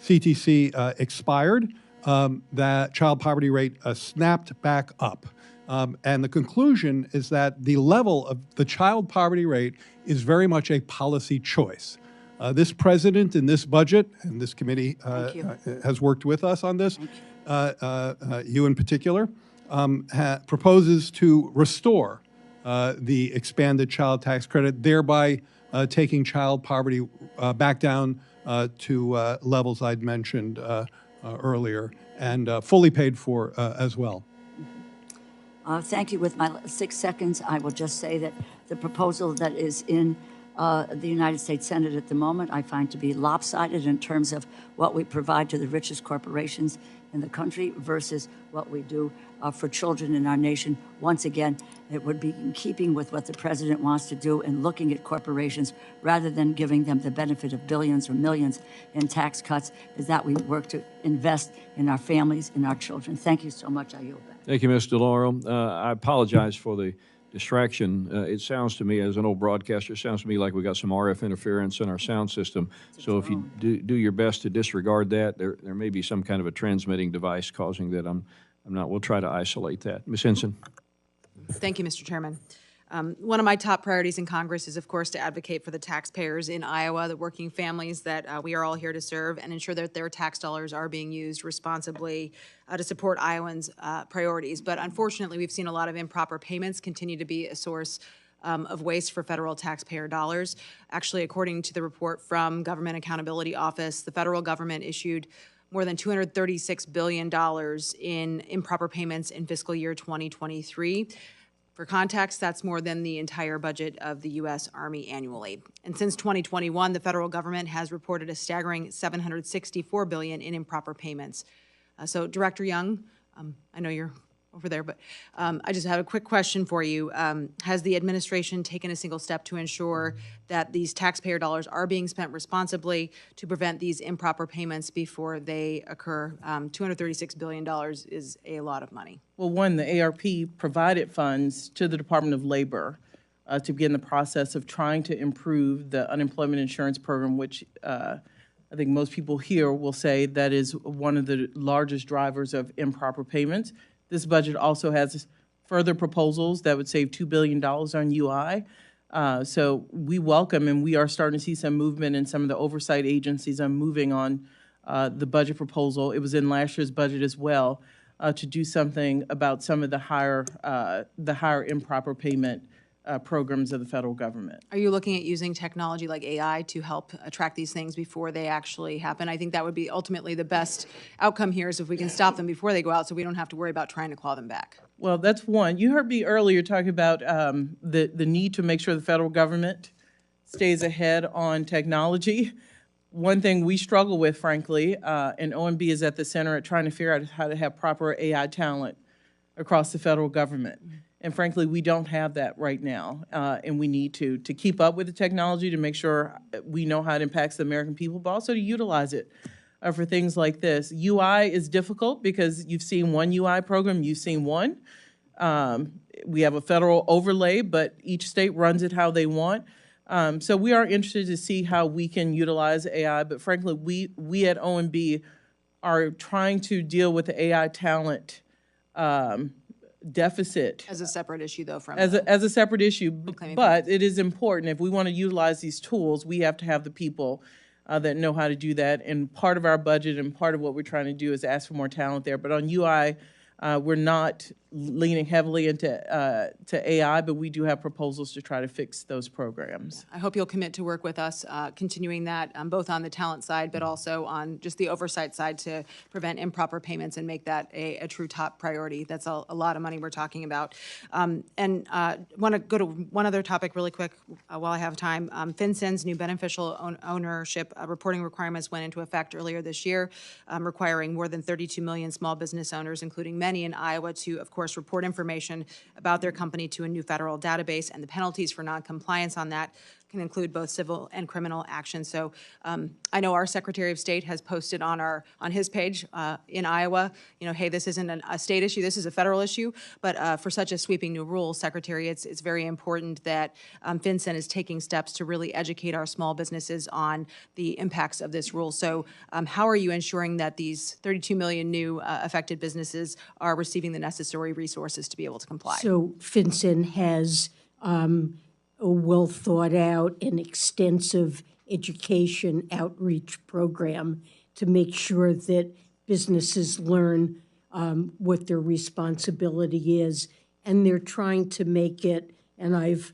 CTC expired, that child poverty rate snapped back up. And the conclusion is that the level of the child poverty rate is very much a policy choice. This president in this budget, and this committee has worked with us on this, you in particular, proposes to restore the expanded child tax credit, thereby taking child poverty back down to levels I'd mentioned earlier, and fully paid for as well. Thank you. With my 6 seconds, I will just say that the proposal that is in the United States Senate at the moment, I find to be lopsided in terms of what we provide to the richest corporations in the country versus what we do for children in our nation. Once again, it would be in keeping with what the president wants to do in looking at corporations rather than giving them the benefit of billions or millions in tax cuts, is that we work to invest in our families, in our children. Thank you so much. I yield back. Thank you, Ms. DeLauro. I apologize for the distraction. It sounds to me, as an old broadcaster, it sounds to me like we got some RF interference in our sound system. So if you do your best to disregard that, there may be some kind of a transmitting device causing that. I'm not. We'll try to isolate that. Ms. Henson. Thank you, Mr. Chairman. One of my top priorities in Congress is, of course, to advocate for the taxpayers in Iowa, the working families that we are all here to serve, and ensure that their tax dollars are being used responsibly to support Iowans' priorities. But unfortunately, we've seen a lot of improper payments continue to be a source of waste for federal taxpayer dollars. Actually, according to the report from Government Accountability Office, the federal government issued more than $236 billion in improper payments in fiscal year 2023. For context, that's more than the entire budget of the U.S. Army annually. And since 2021, the federal government has reported a staggering $764 billion in improper payments. So, Director Young, I know you're over there, but I just have a quick question for you. Has the administration taken a single step to ensure that these taxpayer dollars are being spent responsibly to prevent these improper payments before they occur? $236 billion is a lot of money. Well, one, the ARP provided funds to the Department of Labor to begin the process of trying to improve the unemployment insurance program, which I think most people here will say that is one of the largest drivers of improper payments. This budget also has further proposals that would save $2 billion on UI. So we welcome, and we are starting to see some movement in some of the oversight agencies on moving on the budget proposal. It was in last year's budget as well to do something about some of the higher improper payment programs of the federal government. Are you looking at using technology like AI to help track these things before they actually happen? I think that would be ultimately the best outcome here is if we can stop them before they go out so we don't have to worry about trying to claw them back. Well, that's one. You heard me earlier talking about the need to make sure the federal government stays ahead on technology. One thing we struggle with, frankly, and OMB is at the center at trying to figure out how to have proper AI talent across the federal government. And frankly, we don't have that right now, and we need to keep up with the technology to make sure we know how it impacts the American people, but also to utilize it for things like this. UI is difficult because you've seen one UI program, you've seen one. We have a federal overlay, but each state runs it how they want. So we are interested to see how we can utilize AI, but frankly, we at OMB are trying to deal with the AI talent deficit. As a separate issue, though, from as a separate issue, but it is important. If we want to utilize these tools, we have to have the people that know how to do that. And part of our budget and part of what we're trying to do is ask for more talent there. But on UI, we're not leaning heavily into to AI, but we do have proposals to try to fix those programs. I hope you'll commit to work with us, continuing that both on the talent side, but also on just the oversight side to prevent improper payments and make that a true top priority. That's a lot of money we're talking about. And want to go to one other topic really quick while I have time. FinCEN's new beneficial ownership reporting requirements went into effect earlier this year, requiring more than 32 million small business owners, including many in Iowa, to, of course, report information about their company to a new federal database, and the penalties for noncompliance on that can include both civil and criminal action. So I know our Secretary of State has posted on his page in Iowa, hey, this isn't a state issue, this is a federal issue. But for such a sweeping new rule, Secretary, it's very important that FinCEN is taking steps to really educate our small businesses on the impacts of this rule. So how are you ensuring that these 32 million new affected businesses are receiving the necessary resources to be able to comply? So FinCEN has a well-thought-out and extensive education outreach program to make sure that businesses learn what their responsibility is, and they're trying to make it, and I've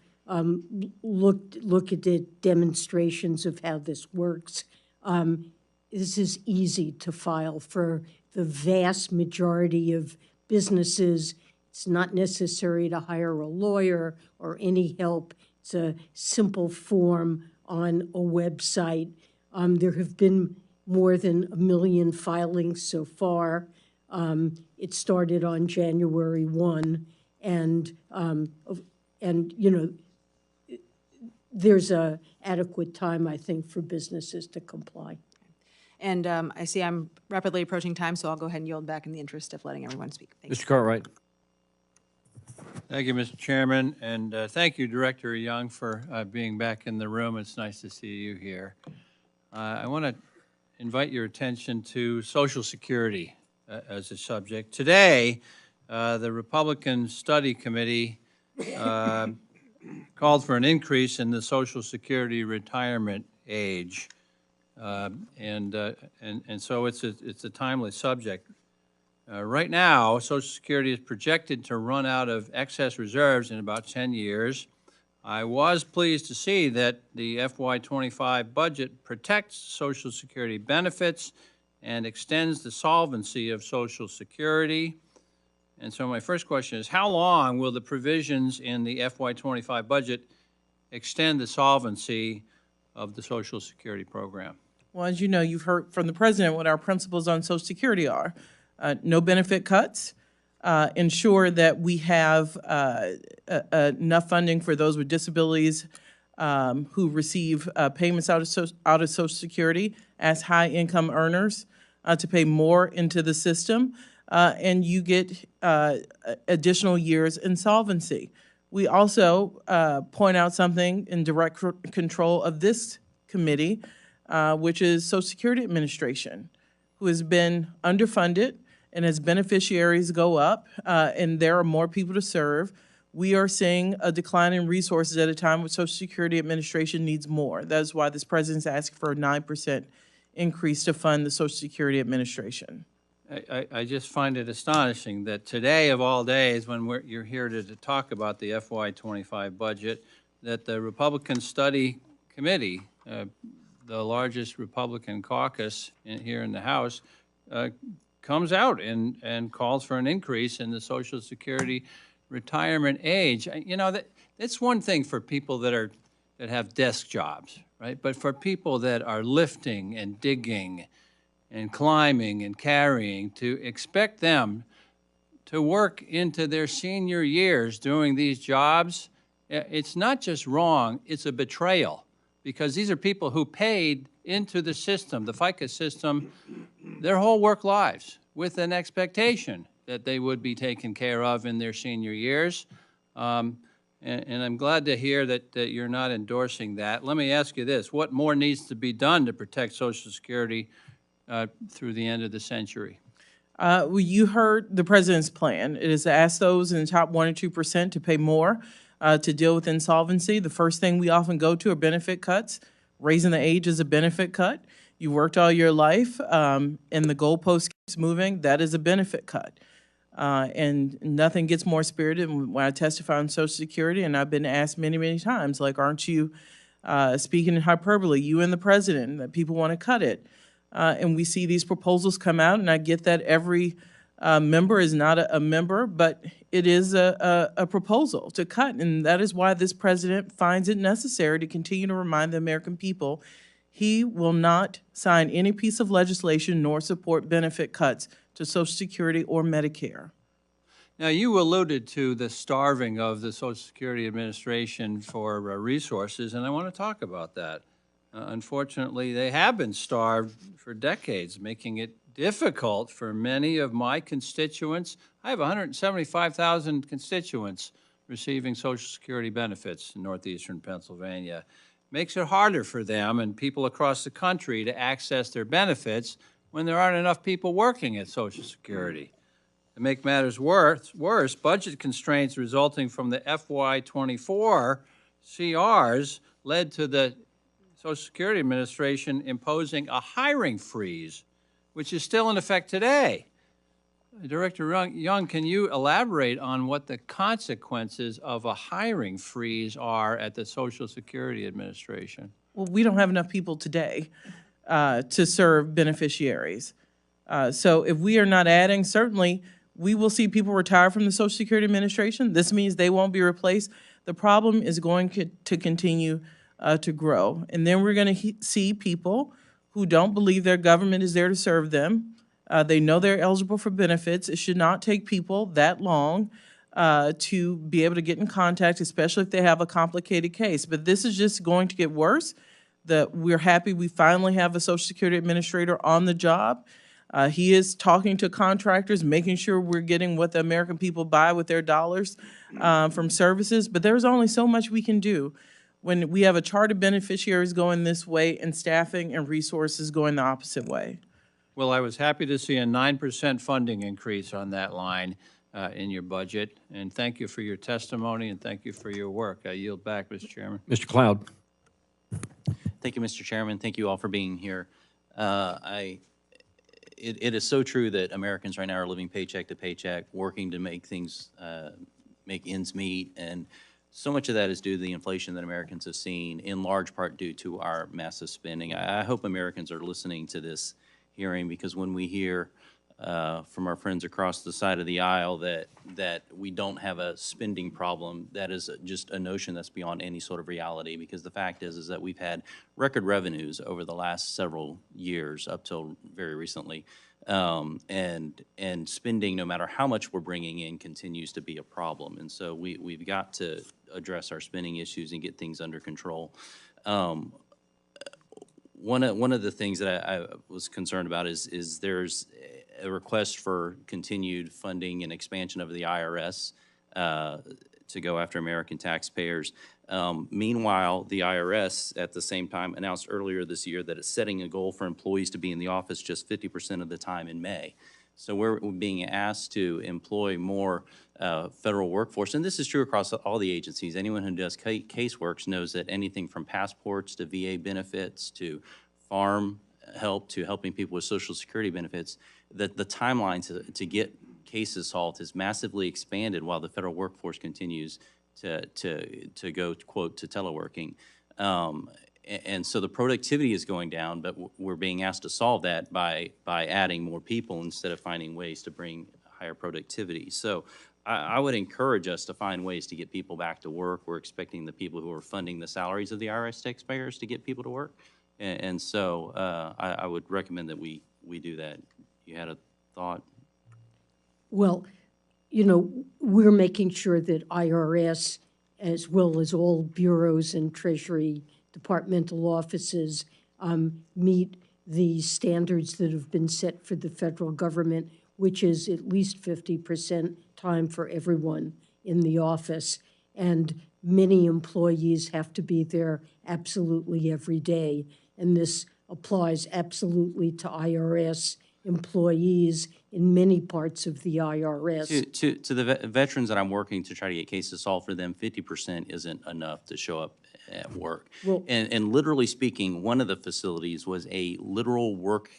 looked at the demonstrations of how this works. This is easy to file for the vast majority of businesses. It's not necessary to hire a lawyer or any help. It's a simple form on a website. There have been more than 1 million filings so far. It started on January 1, and there's a adequate time, I think, for businesses to comply. And I see I'm rapidly approaching time, so I'll go ahead and yield back in the interest of letting everyone speak. Thank you. Mr. Cartwright. Thank you, Mr. Chairman, and thank you, Director Young, for being back in the room. It's nice to see you here. I want to invite your attention to Social Security as a subject. Today, the Republican Study Committee called for an increase in the Social Security retirement age, and so it's a timely subject. Right now, Social Security is projected to run out of excess reserves in about 10 years. I was pleased to see that the FY25 budget protects Social Security benefits and extends the solvency of Social Security. And so my first question is, how long will the provisions in the FY25 budget extend the solvency of the Social Security program? Well, as you know, you've heard from the president what our principles on Social Security are. No benefit cuts, ensure that we have enough funding for those with disabilities who receive payments out of Social Security as high-income earners to pay more into the system, and you get additional years in solvency. We also point out something in direct control of this committee, which is Social Security Administration, who has been underfunded, and as beneficiaries go up and there are more people to serve, we are seeing a decline in resources at a time when Social Security Administration needs more. That is why this president's asking for a 9% increase to fund the Social Security Administration. I just find it astonishing that today of all days, when you're here to talk about the FY25 budget, that the Republican Study Committee, the largest Republican caucus here in the House, comes out and calls for an increase in the Social Security retirement age. You know, that's one thing for people that have desk jobs, right? But for people that are lifting and digging and climbing and carrying, to expect them to work into their senior years doing these jobs, it's not just wrong, it's a betrayal. Because these are people who paid into the system, the FICA system, their whole work lives with an expectation that they would be taken care of in their senior years. And I'm glad to hear that you're not endorsing that. Let me ask you this. What more needs to be done to protect Social Security through the end of the century? Well, you heard the president's plan. It is to ask those in the top 1 or 2% to pay more to deal with insolvency. The first thing we often go to are benefit cuts. Raising the age is a benefit cut. You worked all your life and the goalpost keeps moving. That is a benefit cut. And nothing gets more spirited when I testify on Social Security, and I've been asked many, many times, like, aren't you speaking in hyperbole, you and the president, that people want to cut it? And we see these proposals come out, and I get that every member is not a member, but it is a proposal to cut, and that is why this president finds it necessary to continue to remind the American people he will not sign any piece of legislation nor support benefit cuts to Social Security or Medicare. Now, you alluded to the starving of the Social Security Administration for resources, and I want to talk about that. Unfortunately, they have been starved for decades, making it difficult for many of my constituents. I have 175,000 constituents receiving Social Security benefits in northeastern Pennsylvania. Makes it harder for them and people across the country to access their benefits when there aren't enough people working at Social Security. To make matters worse, budget constraints resulting from the FY24 CRs led to the Social Security Administration imposing a hiring freeze, which is still in effect today. Director Young, can you elaborate on what the consequences of a hiring freeze are at the Social Security Administration? Well, we don't have enough people today to serve beneficiaries. So if we are not adding, certainly we will see people retire from the Social Security Administration. This means they won't be replaced. The problem is going to continue to grow. And then we're going to see people who don't believe their government is there to serve them. They know they're eligible for benefits. It should not take people that long to be able to get in contact, especially if they have a complicated case. But this is just going to get worse. We're happy we finally have a Social Security Administrator on the job. He is talking to contractors, making sure we're getting what the American people buy with their dollars from services. But there's only so much we can do when we have a chart of beneficiaries going this way and staffing and resources going the opposite way. Well, I was happy to see a 9% funding increase on that line in your budget. And thank you for your testimony and thank you for your work. I yield back, Mr. Chairman. Mr. Cloud. Thank you, Mr. Chairman. Thank you all for being here. It is so true that Americans right now are living paycheck to paycheck, working to make things, make ends meet, and so much of that is due to the inflation that Americans have seen, in large part due to our massive spending. I hope Americans are listening to this hearing, because when we hear from our friends across the side of the aisle that we don't have a spending problem. That is just a notion that's beyond any sort of reality, because the fact is that we've had record revenues over the last several years up till very recently. And spending, no matter how much we're bringing in, continues to be a problem. And so we've got to address our spending issues and get things under control. One of the things that I was concerned about is there's a request for continued funding and expansion of the IRS to go after American taxpayers. Meanwhile, the IRS at the same time announced earlier this year that it's setting a goal for employees to be in the office just 50% of the time in May. So we're being asked to employ more federal workforce, and this is true across all the agencies. Anyone who does caseworks knows that anything from passports to VA benefits to farm help to helping people with Social Security benefits, that the timeline to get cases solved has massively expanded while the federal workforce continues to go, quote, to teleworking. And so the productivity is going down, but we're being asked to solve that by adding more people instead of finding ways to bring higher productivity. So I would encourage us to find ways to get people back to work. We're expecting the people who are funding the salaries of the IRS taxpayers to get people to work. And so I would recommend that we do that. You had a thought? Well, you know, we're making sure that IRS, as well as all bureaus and Treasury departmental offices, meet the standards that have been set for the federal government, which is at least 50% time for everyone in the office. And many employees have to be there absolutely every day. And this applies absolutely to IRS employees in many parts of the IRS. To the veterans that I'm working to try to get cases solved for them, 50% isn't enough to show up at work. Well, and literally speaking, one of the facilities was a literal work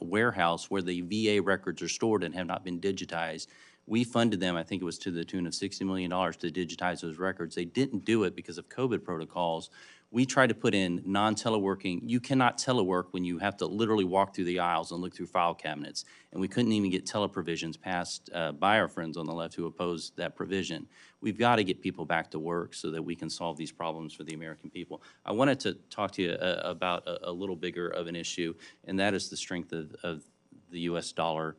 warehouse where the VA records are stored and have not been digitized. We funded them, I think it was to the tune of $60 million to digitize those records. They didn't do it because of COVID protocols. We tried to put in non-teleworking. You cannot telework when you have to literally walk through the aisles and look through file cabinets. And we couldn't even get teleprovisions passed by our friends on the left who opposed that provision. We've got to get people back to work so that we can solve these problems for the American people. I wanted to talk to you about a little bigger of an issue, and that is the strength of the U.S. dollar.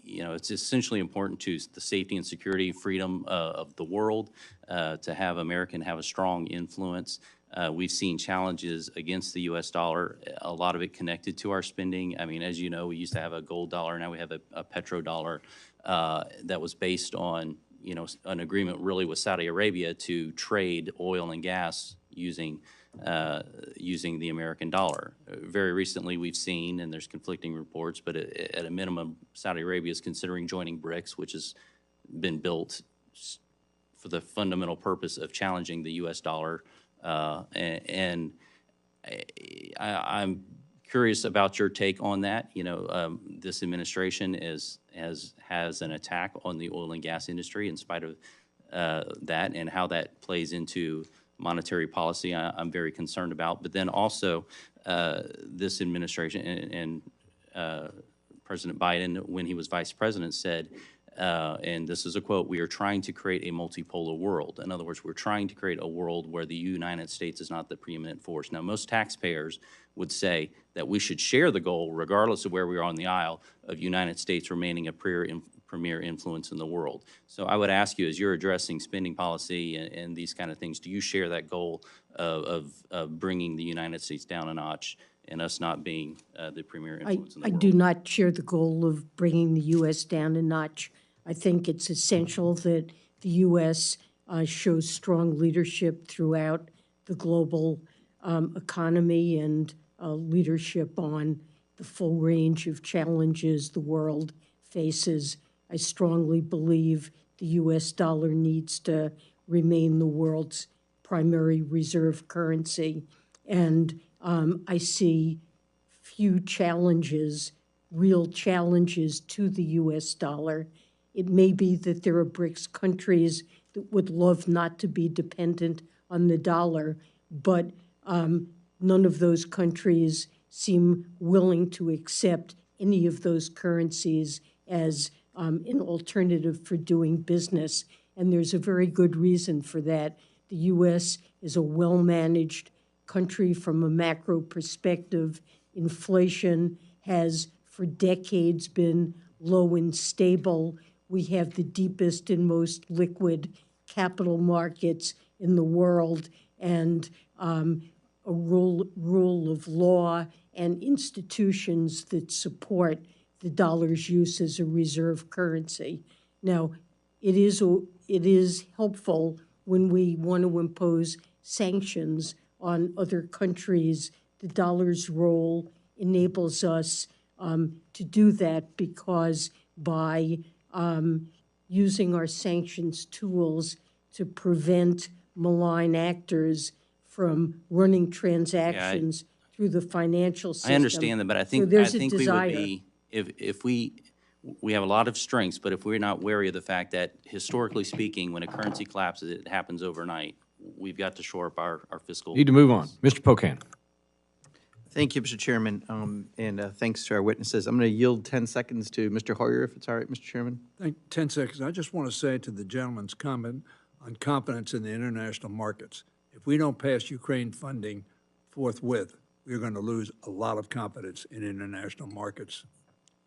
You know, it's essentially important to the safety and security, freedom of the world, to have America have a strong influence. We've seen challenges against the U.S. dollar, a lot of it connected to our spending. I mean, as you know, we used to have a gold dollar, now we have a petrodollar that was based on, you know, an agreement really with Saudi Arabia to trade oil and gas using the American dollar. Very recently we've seen, and there's conflicting reports, but at a minimum, Saudi Arabia is considering joining BRICS, which has been built for the fundamental purpose of challenging the U.S. dollar. And I'm curious about your take on that. You know, this administration has an attack on the oil and gas industry in spite of that, and how that plays into monetary policy I'm very concerned about. But then also this administration and President Biden, when he was vice president, said, and this is a quote, "We are trying to create a multipolar world." In other words, we're trying to create a world where the United States is not the preeminent force. Now, most taxpayers would say that we should share the goal, regardless of where we are on the aisle, of United States remaining a premier influence in the world. So I would ask you, as you're addressing spending policy and these kind of things, do you share that goal of bringing the United States down a notch and us not being the premier influence in the world? I do not share the goal of bringing the U.S. down a notch. I think it's essential that the U.S. Shows strong leadership throughout the global economy and leadership on the full range of challenges the world faces. I strongly believe the U.S. dollar needs to remain the world's primary reserve currency. And I see few challenges, real challenges to the U.S. dollar. It may be that there are BRICS countries that would love not to be dependent on the dollar, but none of those countries seem willing to accept any of those currencies as an alternative for doing business. And there's a very good reason for that. The U.S. is a well-managed country from a macro perspective. Inflation has for decades been low and stable. We have the deepest and most liquid capital markets in the world, and a rule of law and institutions that support the dollar's use as a reserve currency. Now, it is helpful when we want to impose sanctions on other countries. The dollar's role enables us to do that, because by using our sanctions tools to prevent malign actors from running transactions through the financial system. I understand that, but I think, there's I a think we desire. would be, if we have a lot of strengths, but if we're not wary of the fact that historically speaking, when a currency collapses, it happens overnight, we've got to shore up our fiscal. Need to move on. Mr. Pocan. Thank you, Mr. Chairman, and thanks to our witnesses. I'm going to yield 10 seconds to Mr. Hoyer, if it's all right, Mr. Chairman. 10 seconds. I just want to say to the gentleman's comment on confidence in the international markets, if we don't pass Ukraine funding forthwith, we're going to lose a lot of confidence in international markets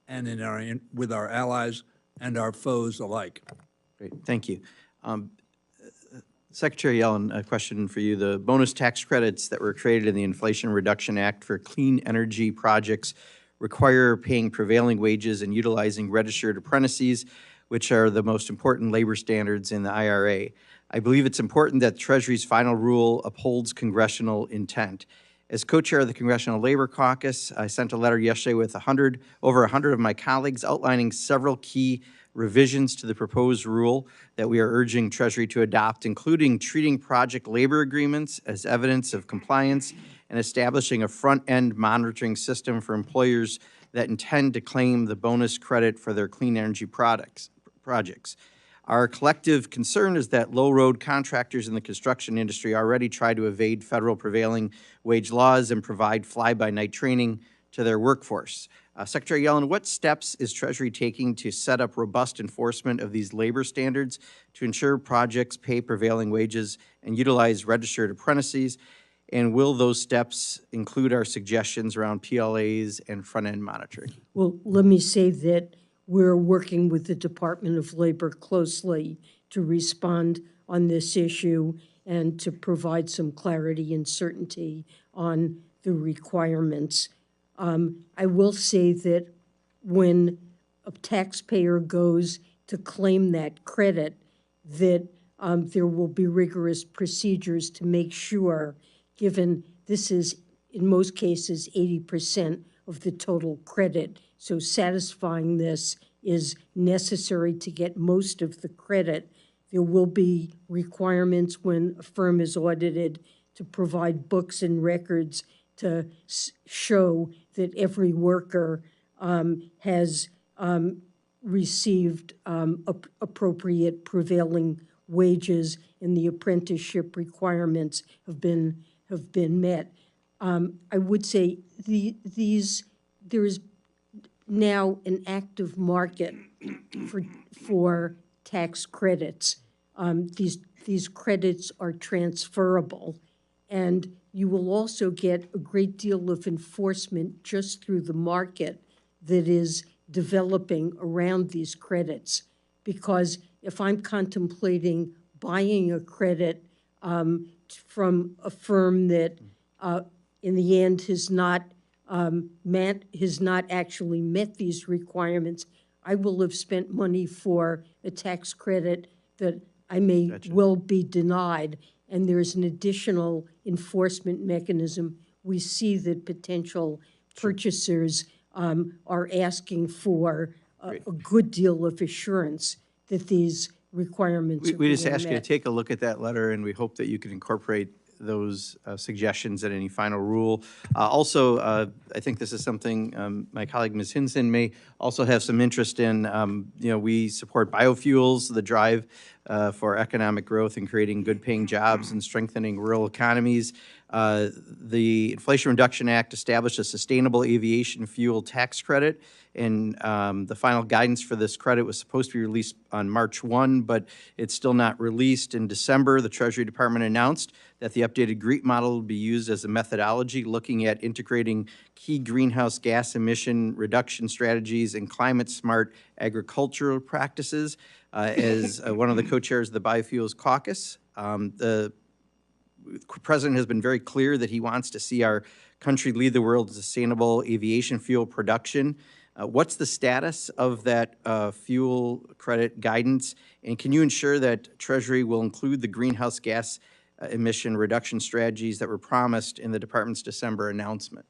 and with our allies and our foes alike. Great, thank you. Secretary Yellen, a question for you. The bonus tax credits that were created in the Inflation Reduction Act for clean energy projects require paying prevailing wages and utilizing registered apprentices, which are the most important labor standards in the IRA. I believe it's important that Treasury's final rule upholds congressional intent. As co-chair of the Congressional Labor Caucus, I sent a letter yesterday with over 100 of my colleagues outlining several key revisions to the proposed rule that we are urging Treasury to adopt, including treating project labor agreements as evidence of compliance and establishing a front-end monitoring system for employers that intend to claim the bonus credit for their clean energy projects. Our collective concern is that low-road contractors in the construction industry already try to evade federal prevailing wage laws and provide fly-by-night training to their workforce. Secretary Yellen, what steps is Treasury taking to set up robust enforcement of these labor standards to ensure projects pay prevailing wages and utilize registered apprentices? And will those steps include our suggestions around PLAs and front-end monitoring? Well, let me say that we're working with the Department of Labor closely to respond on this issue and to provide some clarity and certainty on the requirements. I will say that when a taxpayer goes to claim that credit, that there will be rigorous procedures to make sure, given this is, in most cases, 80% of the total credit, so satisfying this is necessary to get most of the credit. There will be requirements when a firm is audited to provide books and records to show that every worker has received appropriate prevailing wages and the apprenticeship requirements have been met. I would say there is now an active market for tax credits. These credits are transferable, and you will also get a great deal of enforcement just through the market that is developing around these credits. Because if I'm contemplating buying a credit from a firm that in the end has not actually met these requirements, I will have spent money for a tax credit that I may well be denied, and there's an additional enforcement mechanism. We see that potential purchasers are asking for a good deal of assurance that these requirements are We just being ask you to met. take a look at that letter, and we hope that you can incorporate those suggestions in any final rule. Also, I think this is something my colleague Ms. Hinson may also have some interest in. We support biofuels, the drive for economic growth and creating good-paying jobs and strengthening rural economies. The Inflation Reduction Act established a sustainable aviation fuel tax credit, and the final guidance for this credit was supposed to be released on March 1, but it's still not released. In December, the Treasury Department announced that the updated GREET model will be used as a methodology looking at integrating key greenhouse gas emission reduction strategies and climate-smart agricultural practices. As one of the co-chairs of the Biofuels Caucus, the President has been very clear that he wants to see our country lead the world in sustainable aviation fuel production. What's the status of that fuel credit guidance? And can you ensure that Treasury will include the greenhouse gas emission reduction strategies that were promised in the department's December announcement?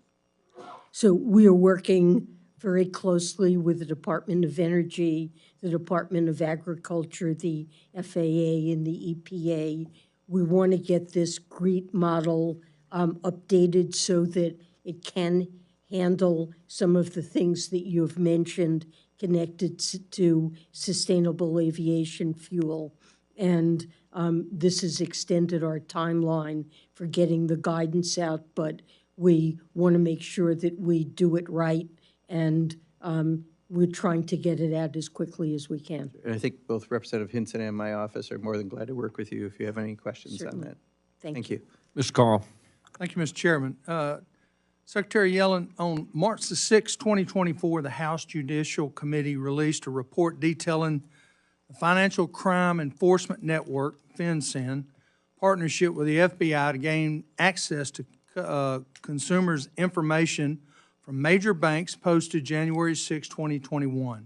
So we are working very closely with the Department of Energy, the Department of Agriculture, the FAA, and the EPA. We want to get this GREET model updated so that it can handle some of the things that you have mentioned connected to sustainable aviation fuel. And this has extended our timeline for getting the guidance out, but we want to make sure that we do it right, and we're trying to get it out as quickly as we can. And I think both Representative Hinson and my office are more than glad to work with you if you have any questions Certainly. on that. Thank you. Mr. Carl. Thank you, Mr. Chairman. Secretary Yellen, on March the 6th, 2024, the House Judicial Committee released a report detailing the Financial Crime Enforcement Network, FinCEN, partnership with the FBI to gain access to consumers' information from major banks posted January 6, 2021.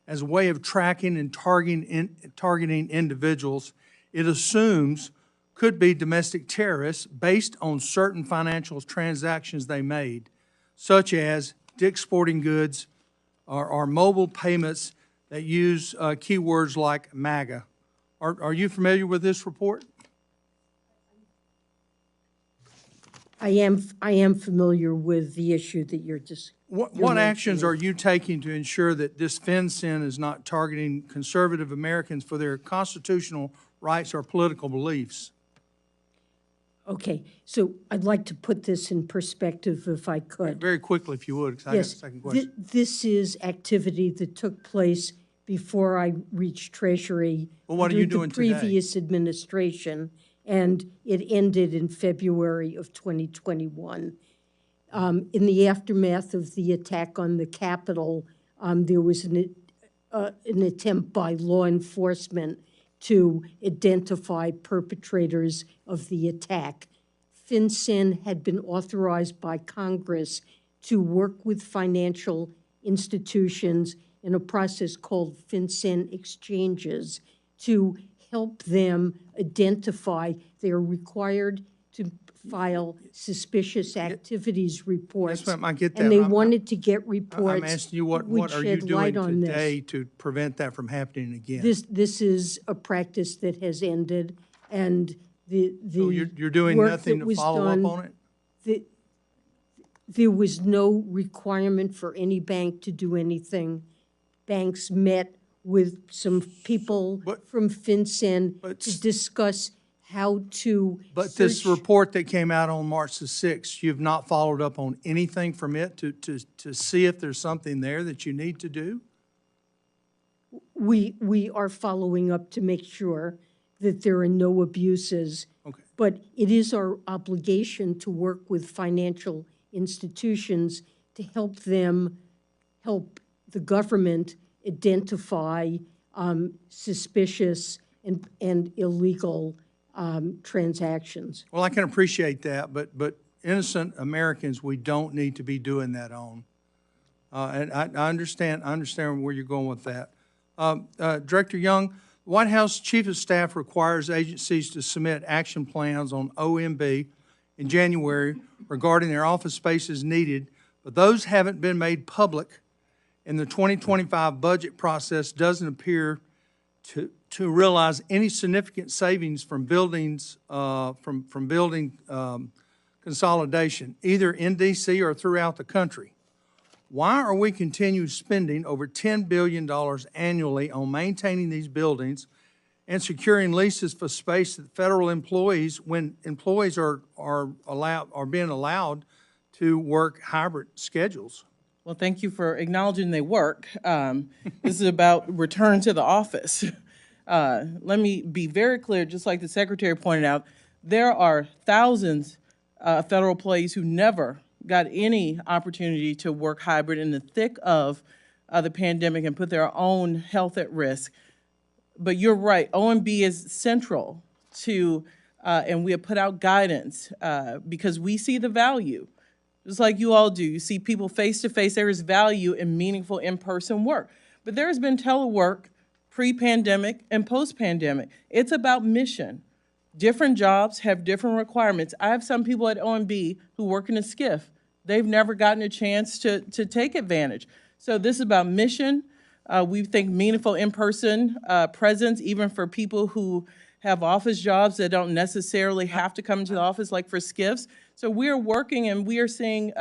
As a way of tracking and targeting individuals, it assumes could be domestic terrorists based on certain financial transactions they made, such as Dick's Sporting Goods or mobile payments that use keywords like MAGA. Are you familiar with this report? I am familiar with the issue that you're just. What actions are you taking to ensure that this FinCEN is not targeting conservative Americans for their constitutional rights or political beliefs? Okay, so I'd like to put this in perspective if I could. Very quickly, if you would, because I got a Yes, second question. this is activity that took place before I reached Treasury. Well, what are you doing today? Under the previous administration, and it ended in February of 2021. In the aftermath of the attack on the Capitol, there was an attempt by law enforcement to identify perpetrators of the attack. FinCEN had been authorized by Congress to work with financial institutions in a process called FinCEN exchanges to help them identify. They are required to file suspicious activities reports. Yes, ma'am, I get that. And they I'm- wanted to get reports. I'm asking you, what would are you shed doing light on this. today to prevent that from happening again? This is a practice that has ended, and the So you're doing work nothing that to was follow done- up on it? There was no requirement for any bank to do anything. Banks met with some people But- from FinCEN but- to discuss how to But this search- report that came out on March the 6th, you've not followed up on anything from it to see if there's something there that you need to do? We are following up to make sure that there are no abuses. Okay. But it is our obligation to work with financial institutions to help them, help the government identify suspicious and illegal transactions. Well, I can appreciate that, but innocent Americans, we don't need to be doing that on. And I understand where you're going with that. Director Young, White House Chief of Staff requires agencies to submit action plans on OMB in January regarding their office spaces needed, but those haven't been made public, and the 2025 budget process doesn't appear to realize any significant savings from buildings, from building consolidation, either in D.C. or throughout the country. Why are we continuing spending over $10 billion annually on maintaining these buildings and securing leases for space that federal employees, when employees are being allowed to work hybrid schedules. Well, thank you for acknowledging they work. This is about return to the office. Let me be very clear, just like the Secretary pointed out, there are thousands of federal employees who never got any opportunity to work hybrid in the thick of the pandemic and put their own health at risk. But you're right, OMB is central to, and we have put out guidance because we see the value. Just like you all do. You see people face to face. There is value in meaningful in-person work. But there has been telework pre-pandemic and post-pandemic. It's about mission. Different jobs have different requirements. I have some people at OMB who work in a SCIF. They've never gotten a chance to take advantage. So this is about mission. We think meaningful in-person presence, even for people who have office jobs that don't necessarily have to come to the office, like for SCIFs. So we're working and we are seeing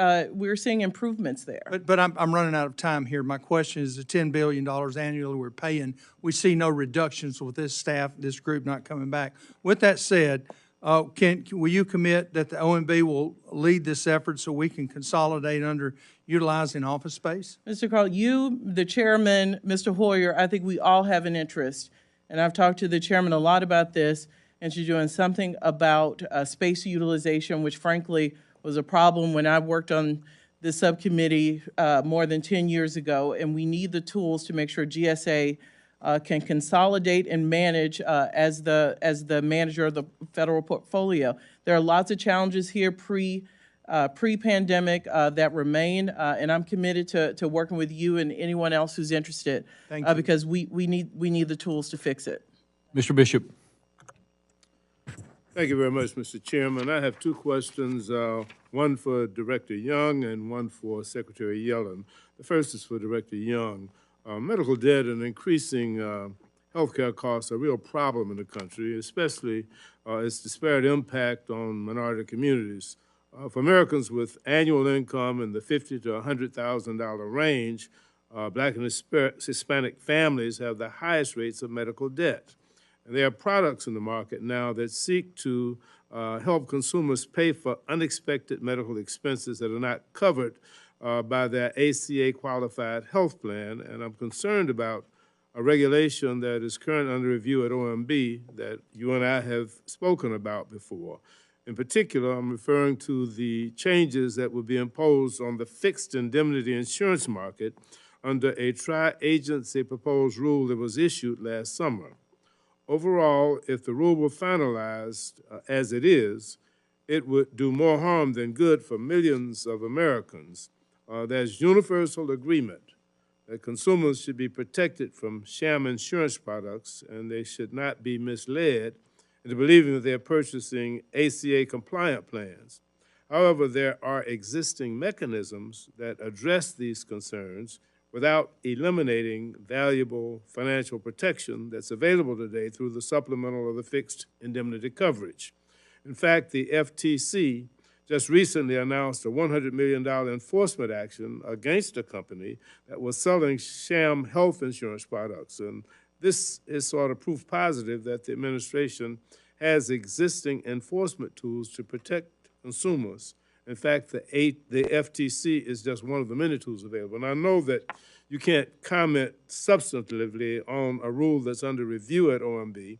improvements there. But I'm running out of time here. My question is the $10 billion annually we're paying. We see no reductions with this staff, this group not coming back. With that said, will you commit that the OMB will lead this effort so we can consolidate under utilizing office space? Mr. Carl, you, the chairman, Mr. Hoyer, I think we all have an interest. And I've talked to the chairman a lot about this, and she's doing something about space utilization, which frankly was a problem when I worked on this subcommittee more than 10 years ago. And we need the tools to make sure GSA can consolidate and manage as the manager of the federal portfolio. There are lots of challenges here pre-pandemic that remain, and I'm committed to working with you and anyone else who's interested. Thank you. Because we need the tools to fix it. Mr. Bishop. Thank you very much, Mr. Chairman. I have two questions, one for Director Young and one for Secretary Yellen. The first is for Director Young. Medical debt and increasing healthcare costs are a real problem in the country, especially its disparate impact on minority communities. For Americans with annual income in the $50,000 to $100,000 range, Black and Hispanic families have the highest rates of medical debt. And there are products in the market now that seek to help consumers pay for unexpected medical expenses that are not covered by their ACA-qualified health plan. And I'm concerned about a regulation that is currently under review at OMB that you and I have spoken about before. In particular, I'm referring to the changes that will be imposed on the fixed indemnity insurance market under a tri-agency proposed rule that was issued last summer. Overall, if the rule were finalized as it is, it would do more harm than good for millions of Americans. There's universal agreement that consumers should be protected from sham insurance products, and they should not be misled into believing that they're purchasing ACA-compliant plans. However, there are existing mechanisms that address these concerns without eliminating valuable financial protection that's available today through the supplemental or the fixed indemnity coverage. In fact, the FTC just recently announced a $100 million enforcement action against a company that was selling sham health insurance products. And this is sort of proof positive that the administration has existing enforcement tools to protect consumers. In fact, the FTC is just one of the many tools available. And I know that you can't comment substantively on a rule that's under review at OMB,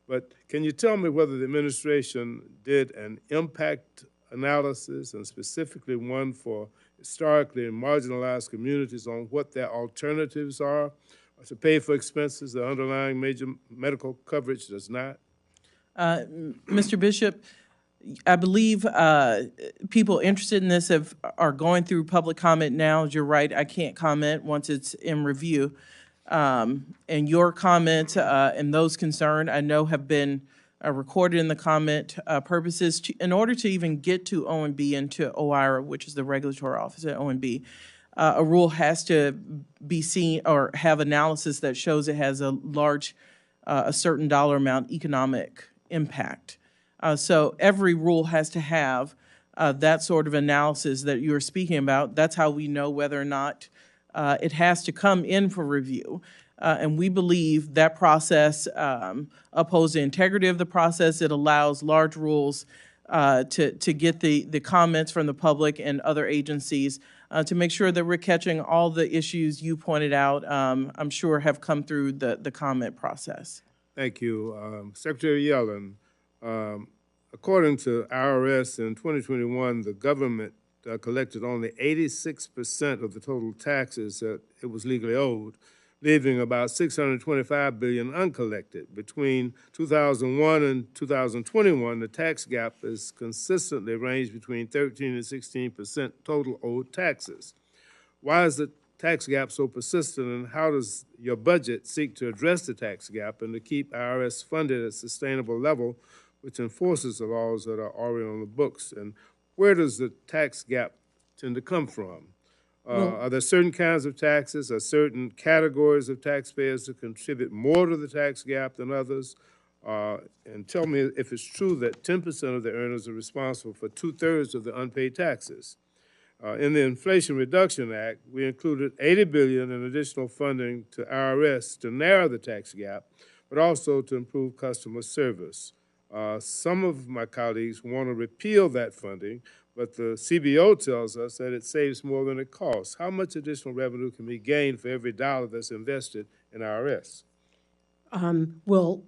but can you tell me whether the administration did an impact analysis, and specifically one for historically marginalized communities, on what their alternatives are to pay for expenses the underlying major medical coverage does not? Mr. Bishop, I believe people interested in this are going through public comment now. You're right, I can't comment once it's in review. And your comments and those concerned, I know, have been recorded in the comment purposes. In order to even get to OMB and to OIRA, which is the regulatory office at OMB, a rule has to be seen or have analysis that shows it has a large, a certain dollar amount economic impact. So every rule has to have that sort of analysis that you were speaking about. That's how we know whether or not it has to come in for review. And we believe that process upholds the integrity of the process. It allows large rules to get the comments from the public and other agencies to make sure that we're catching all the issues you pointed out, I'm sure have come through the comment process. Thank you. Secretary Yellen, according to IRS in 2021, the government collected only 86% of the total taxes that it was legally owed, leaving about $625 billion uncollected. Between 2001 and 2021, the tax gap has consistently ranged between 13 and 16% total owed taxes. Why is the tax gap so persistent, and how does your budget seek to address the tax gap and to keep IRS funded at a sustainable level, which enforces the laws that are already on the books? And where does the tax gap tend to come from? Are there certain kinds of taxes or certain categories of taxpayers that contribute more to the tax gap than others? And tell me if it's true that 10% of the earners are responsible for 2/3 of the unpaid taxes. In the Inflation Reduction Act, we included $80 billion in additional funding to IRS to narrow the tax gap, but also to improve customer service. Some of my colleagues want to repeal that funding, but the CBO tells us that it saves more than it costs. How much additional revenue can be gained for every dollar that's invested in IRS? Well,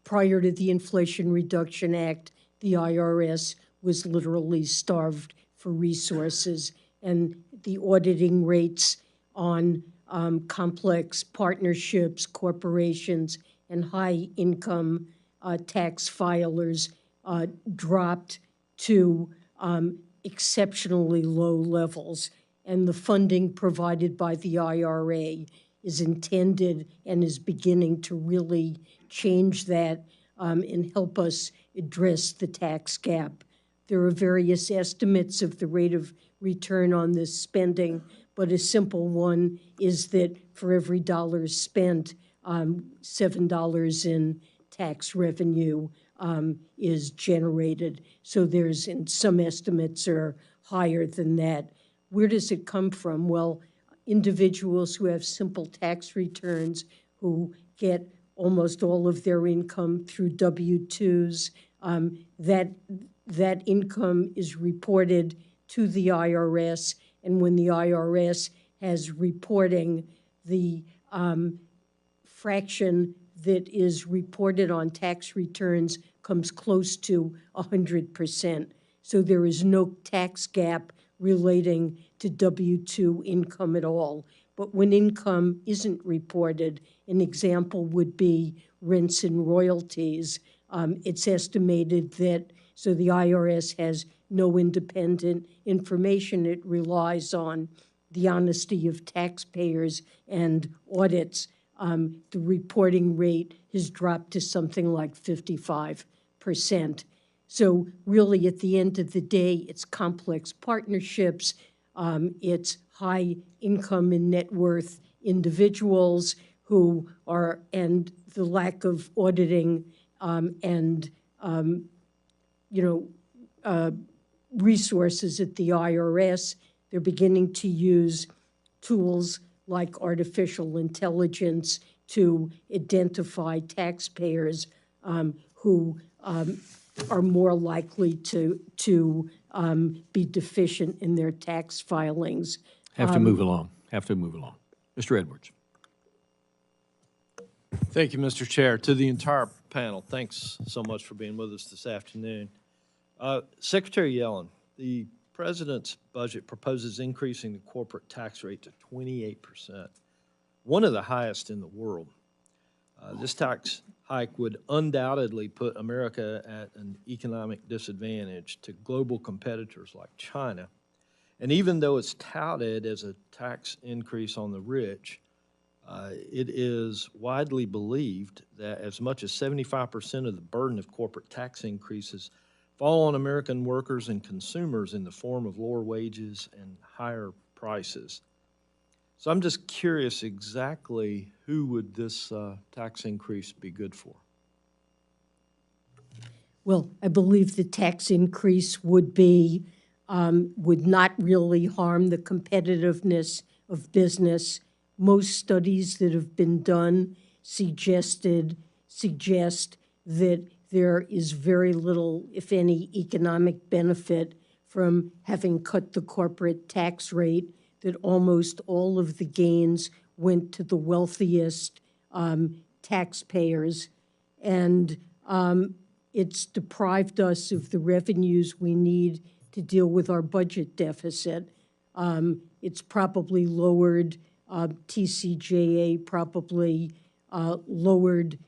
prior to the Inflation Reduction Act, the IRS was literally starved for resources, and the auditing rates on complex partnerships, corporations, and high-income tax filers dropped to exceptionally low levels. And the funding provided by the IRA is intended and is beginning to really change that and help us address the tax gap. There are various estimates of the rate of return on this spending, but a simple one is that for every dollar spent, $7 in tax revenue is generated. So there's, and some estimates are higher than that. Where does it come from? Well, individuals who have simple tax returns, who get almost all of their income through W-2s, that income is reported to the IRS, and when the IRS has reporting, the fraction that is reported on tax returns comes close to 100%. So there is no tax gap relating to W-2 income at all. But when income isn't reported, an example would be rents and royalties. It's estimated that, so the IRS has no independent information. It relies on the honesty of taxpayers and audits. The reporting rate has dropped to something like 55%. So really, at the end of the day, it's complex partnerships, it's high income and net worth individuals who are, and the lack of auditing and resources at the IRS. They're beginning to use tools like artificial intelligence to identify taxpayers who are more likely to be deficient in their tax filings. Have to move along. Mr. Edwards. Thank you, Mr. Chair. To the entire panel, thanks so much for being with us this afternoon. Secretary Yellen, the President's budget proposes increasing the corporate tax rate to 28%, one of the highest in the world. This tax hike would undoubtedly put America at an economic disadvantage to global competitors like China. And even though it's touted as a tax increase on the rich, it is widely believed that as much as 75% of the burden of corporate tax increases fall on American workers and consumers in the form of lower wages and higher prices. So I'm just curious, exactly who would this tax increase be good for? Well, I believe the tax increase would not really harm the competitiveness of business. most studies that have been done suggest that there is very little, if any, economic benefit from having cut the corporate tax rate, that almost all of the gains went to the wealthiest taxpayers. And it's deprived us of the revenues we need to deal with our budget deficit. It's probably lowered TCJA, probably lowered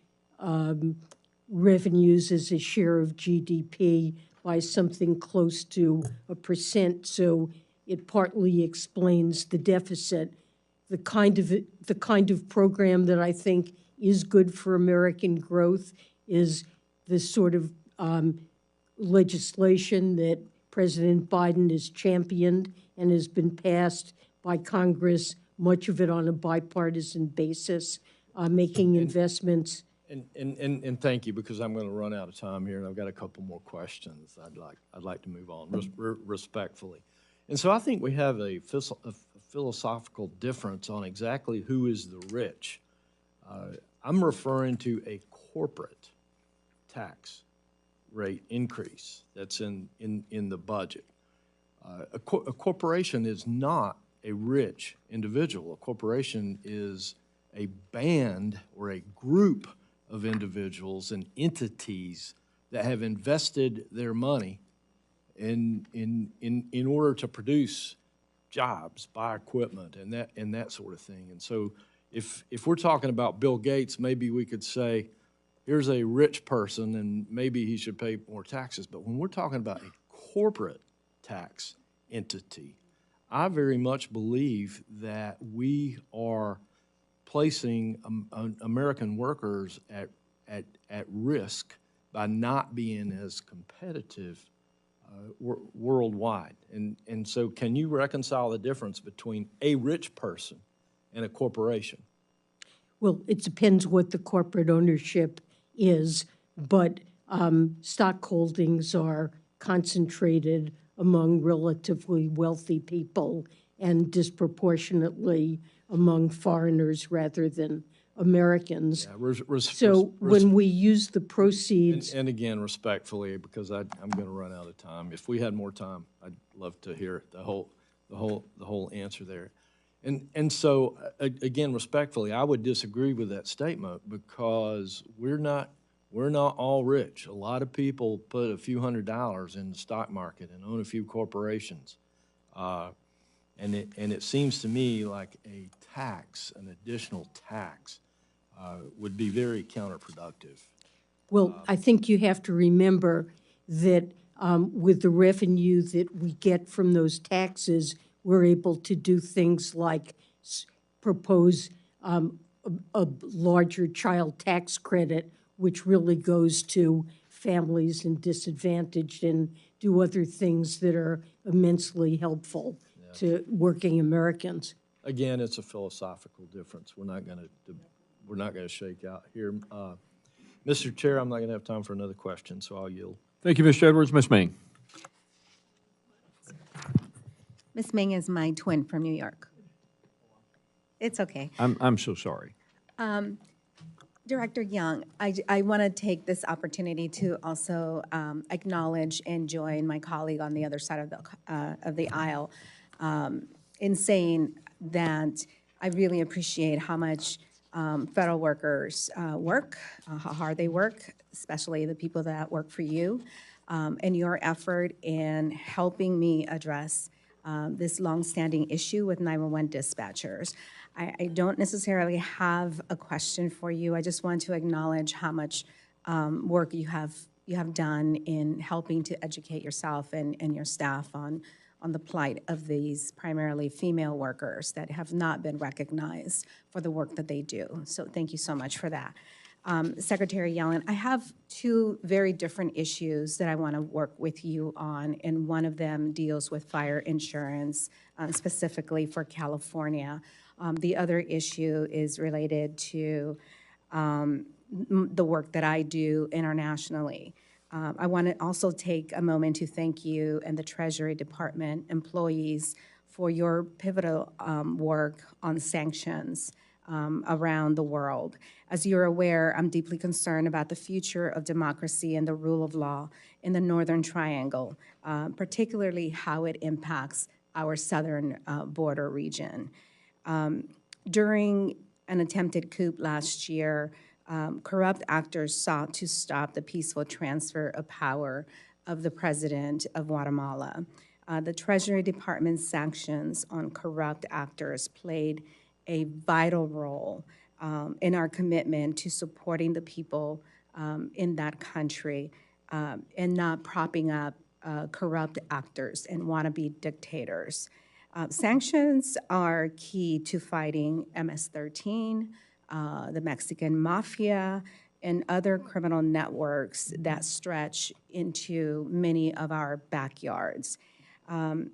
revenues as a share of GDP by something close to 1%. So it partly explains the deficit. The kind of program that I think is good for American growth is the sort of legislation that President Biden has championed and has been passed by Congress, much of it on a bipartisan basis, making investments. And thank you, because I'm going to run out of time here, and I've got a couple more questions I'd like to move on respectfully. And so I think we have a philosophical difference on exactly who is the rich. I'm referring to a corporate tax rate increase that's in the budget. A corporation is not a rich individual. A corporation is a band or a group of individuals and entities that have invested their money in order to produce jobs, buy equipment, and that sort of thing. And so if we're talking about Bill Gates, maybe we could say, here's a rich person and maybe he should pay more taxes. But when we're talking about a corporate tax entity, I very much believe that we are placing American workers at risk by not being as competitive worldwide. And so can you reconcile the difference between a rich person and a corporation? Well, it depends what the corporate ownership is, but stock holdings are concentrated among relatively wealthy people and disproportionately among foreigners rather than Americans. Yeah, so when we use the proceeds... And again, respectfully, because I'm going to run out of time. If we had more time, I'd love to hear the whole answer there. And so, again, respectfully, I would disagree with that statement because we're not all rich. A lot of people put a few $100s in the stock market and own a few corporations. And it seems to me like an additional tax, would be very counterproductive. Well, I think you have to remember that with the revenue that we get from those taxes, we're able to do things like propose a larger child tax credit, which really goes to families and disadvantaged, and do other things that are immensely helpful to working Americans. Again, it's a philosophical difference. We're not going to shake out here. Mr. Chair, I'm not going to have time for another question, so I'll yield. Thank you, Mr. Edwards. Ms. Ming. Miss Ming is my twin from New York. It's okay. I'm so sorry. Director Young, I want to take this opportunity to also acknowledge and join my colleague on the other side of the aisle in saying that I really appreciate how much federal workers work, how hard they work, especially the people that work for you, and your effort in helping me address this longstanding issue with 911 dispatchers. I don't necessarily have a question for you. I just want to acknowledge how much work you have done in helping to educate yourself and your staff on the plight of these primarily female workers that have not been recognized for the work that they do. So thank you so much for that. Secretary Yellen, I have two very different issues that I want to work with you on, and one of them deals with fire insurance, specifically for California. The other issue is related to the work that I do internationally. I want to also take a moment to thank you and the Treasury Department employees for your pivotal work on sanctions around the world. As you're aware, I'm deeply concerned about the future of democracy and the rule of law in the Northern Triangle, particularly how it impacts our southern border region. During an attempted coup last year, corrupt actors sought to stop the peaceful transfer of power of the president of Guatemala. The Treasury Department's sanctions on corrupt actors played a vital role in our commitment to supporting the people in that country and not propping up corrupt actors and wannabe dictators. Sanctions are key to fighting MS-13, the Mexican mafia, and other criminal networks that stretch into many of our backyards. And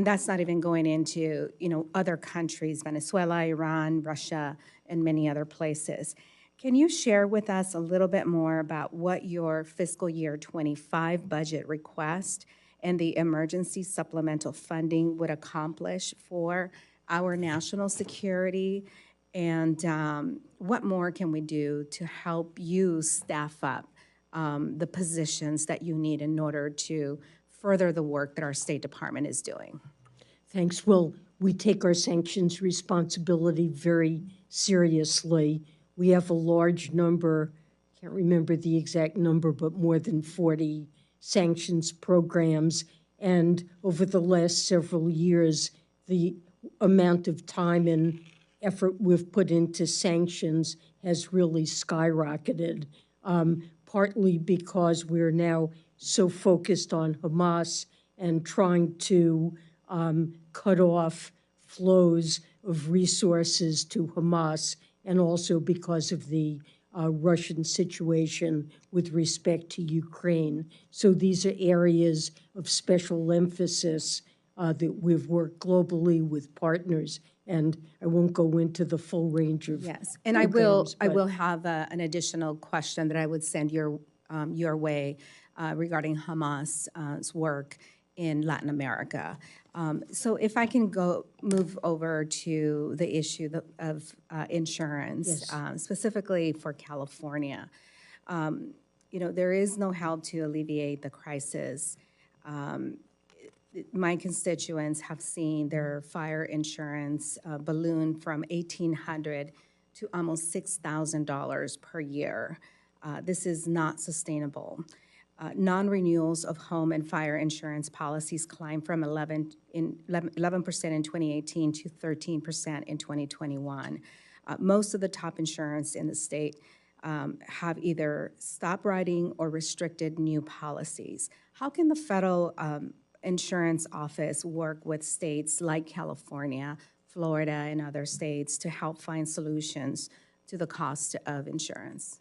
that's not even going into, other countries, Venezuela, Iran, Russia, and many other places. Can you share with us a little bit more about what your fiscal year 25 budget request and the emergency supplemental funding would accomplish for our national security? And what more can we do to help you staff up the positions that you need in order to further the work that our State Department is doing? Thanks. Well, we take our sanctions responsibility very seriously. We have a large number, can't remember the exact number, but more than 40 sanctions programs. And over the last several years, the amount of time and effort we've put into sanctions has really skyrocketed, partly because we're now so focused on Hamas and trying to cut off flows of resources to Hamas, and also because of the Russian situation with respect to Ukraine. So these are areas of special emphasis that we've worked globally with partners, and I won't go into the full range of Yes, and I will programs, but- have an additional question that I would send your way regarding Hamas's work in Latin America. So if I can move over to the issue of insurance, Yes. specifically for California. There is no help to alleviate the crisis. My constituents have seen their fire insurance balloon from $1,800 to almost $6,000 per year. This is not sustainable. Non-renewals of home and fire insurance policies climbed from 11% in 2018 to 13% in 2021. Most of the top insurance in the state have either stopped writing or restricted new policies. How can the federal insurance office work with states like California, Florida, and other states to help find solutions to the cost of insurance?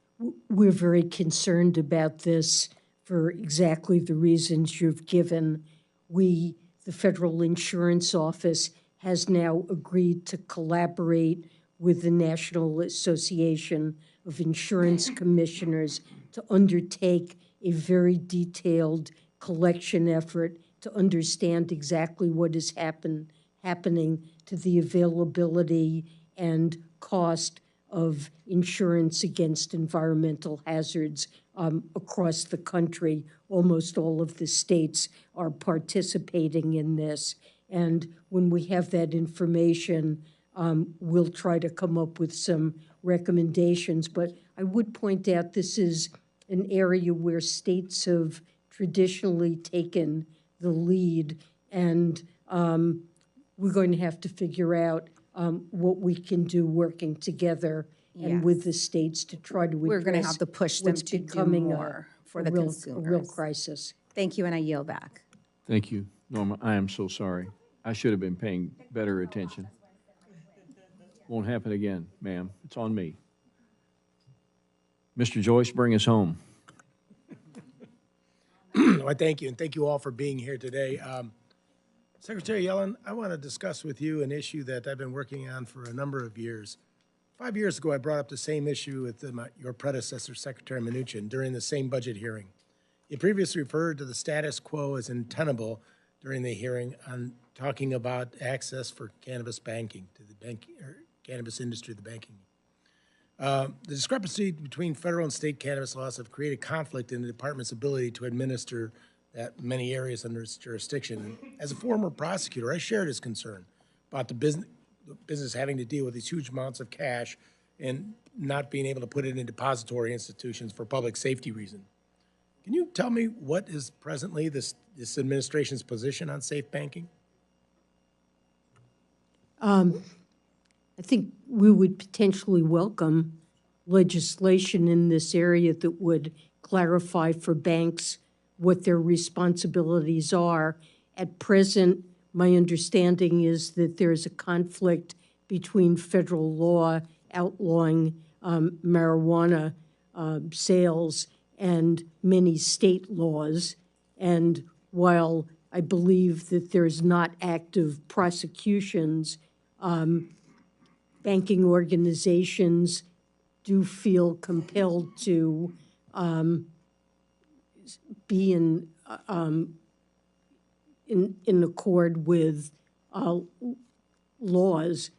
We're very concerned about this for exactly the reasons you've given. The Federal Insurance Office has now agreed to collaborate with the National Association of Insurance Commissioners to undertake a very detailed collection effort to understand exactly what is happening to the availability and cost of insurance against environmental hazards across the country. Almost all of the states are participating in this. And when we have that information, we'll try to come up with some recommendations. But I would point out this is an area where states have traditionally taken the lead, and we're going to have to figure out what we can do working together and with the states to try to address We're going to have to push them what's to do becoming more for the a real consumers. crisis. Thank you, and I yield back. Thank you, Norma. I am so sorry. I should have been paying better attention. Won't happen again, ma'am. It's on me. Mr. Joyce, bring us home. Well, thank you, and thank you all for being here today. Secretary Yellen, I want to discuss with you an issue that I've been working on for a number of years. 5 years ago, I brought up the same issue with your predecessor, Secretary Mnuchin, during the same budget hearing. He previously referred to the status quo as untenable during the hearing on talking about access for cannabis banking to the cannabis industry, the banking. The discrepancy between federal and state cannabis laws have created conflict in the department's ability to administer that many areas under its jurisdiction. As a former prosecutor, I share this concern about the business having to deal with these huge amounts of cash and not being able to put it in depository institutions for public safety reasons. Can you tell me what is presently this administration's position on safe banking? I think we would potentially welcome legislation in this area that would clarify for banks what their responsibilities are. At present, my understanding is that there's a conflict between federal law outlawing marijuana sales and many state laws. And while I believe that there's not active prosecutions, banking organizations do feel compelled to be in accord with laws.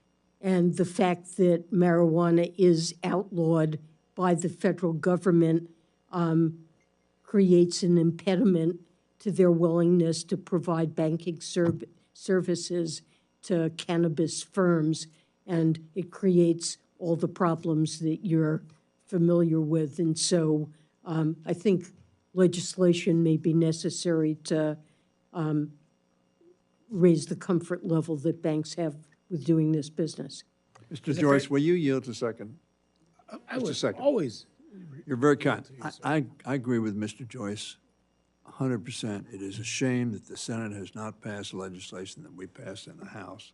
And the fact that marijuana is outlawed by the federal government creates an impediment to their willingness to provide banking services to cannabis firms, and it creates all the problems that you're familiar with. And so I think legislation may be necessary to raise the comfort level that banks have with doing this business. Mr. Joyce, will you yield a second? I Just a was second. always. You're very kind. I agree with Mr. Joyce 100%. It is a shame that the Senate has not passed legislation that we passed in the House.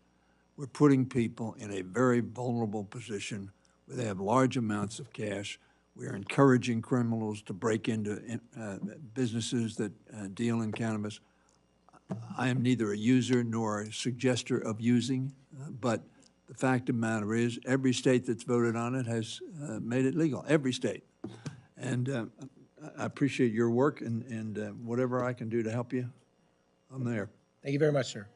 We're putting people in a very vulnerable position where they have large amounts of cash. We are encouraging criminals to break into businesses that deal in cannabis. I am neither a user nor a suggester of using, but the fact of the matter is every state that's voted on it has made it legal, every state. And I appreciate your work, and whatever I can do to help you, I'm there. Thank you very much, sir.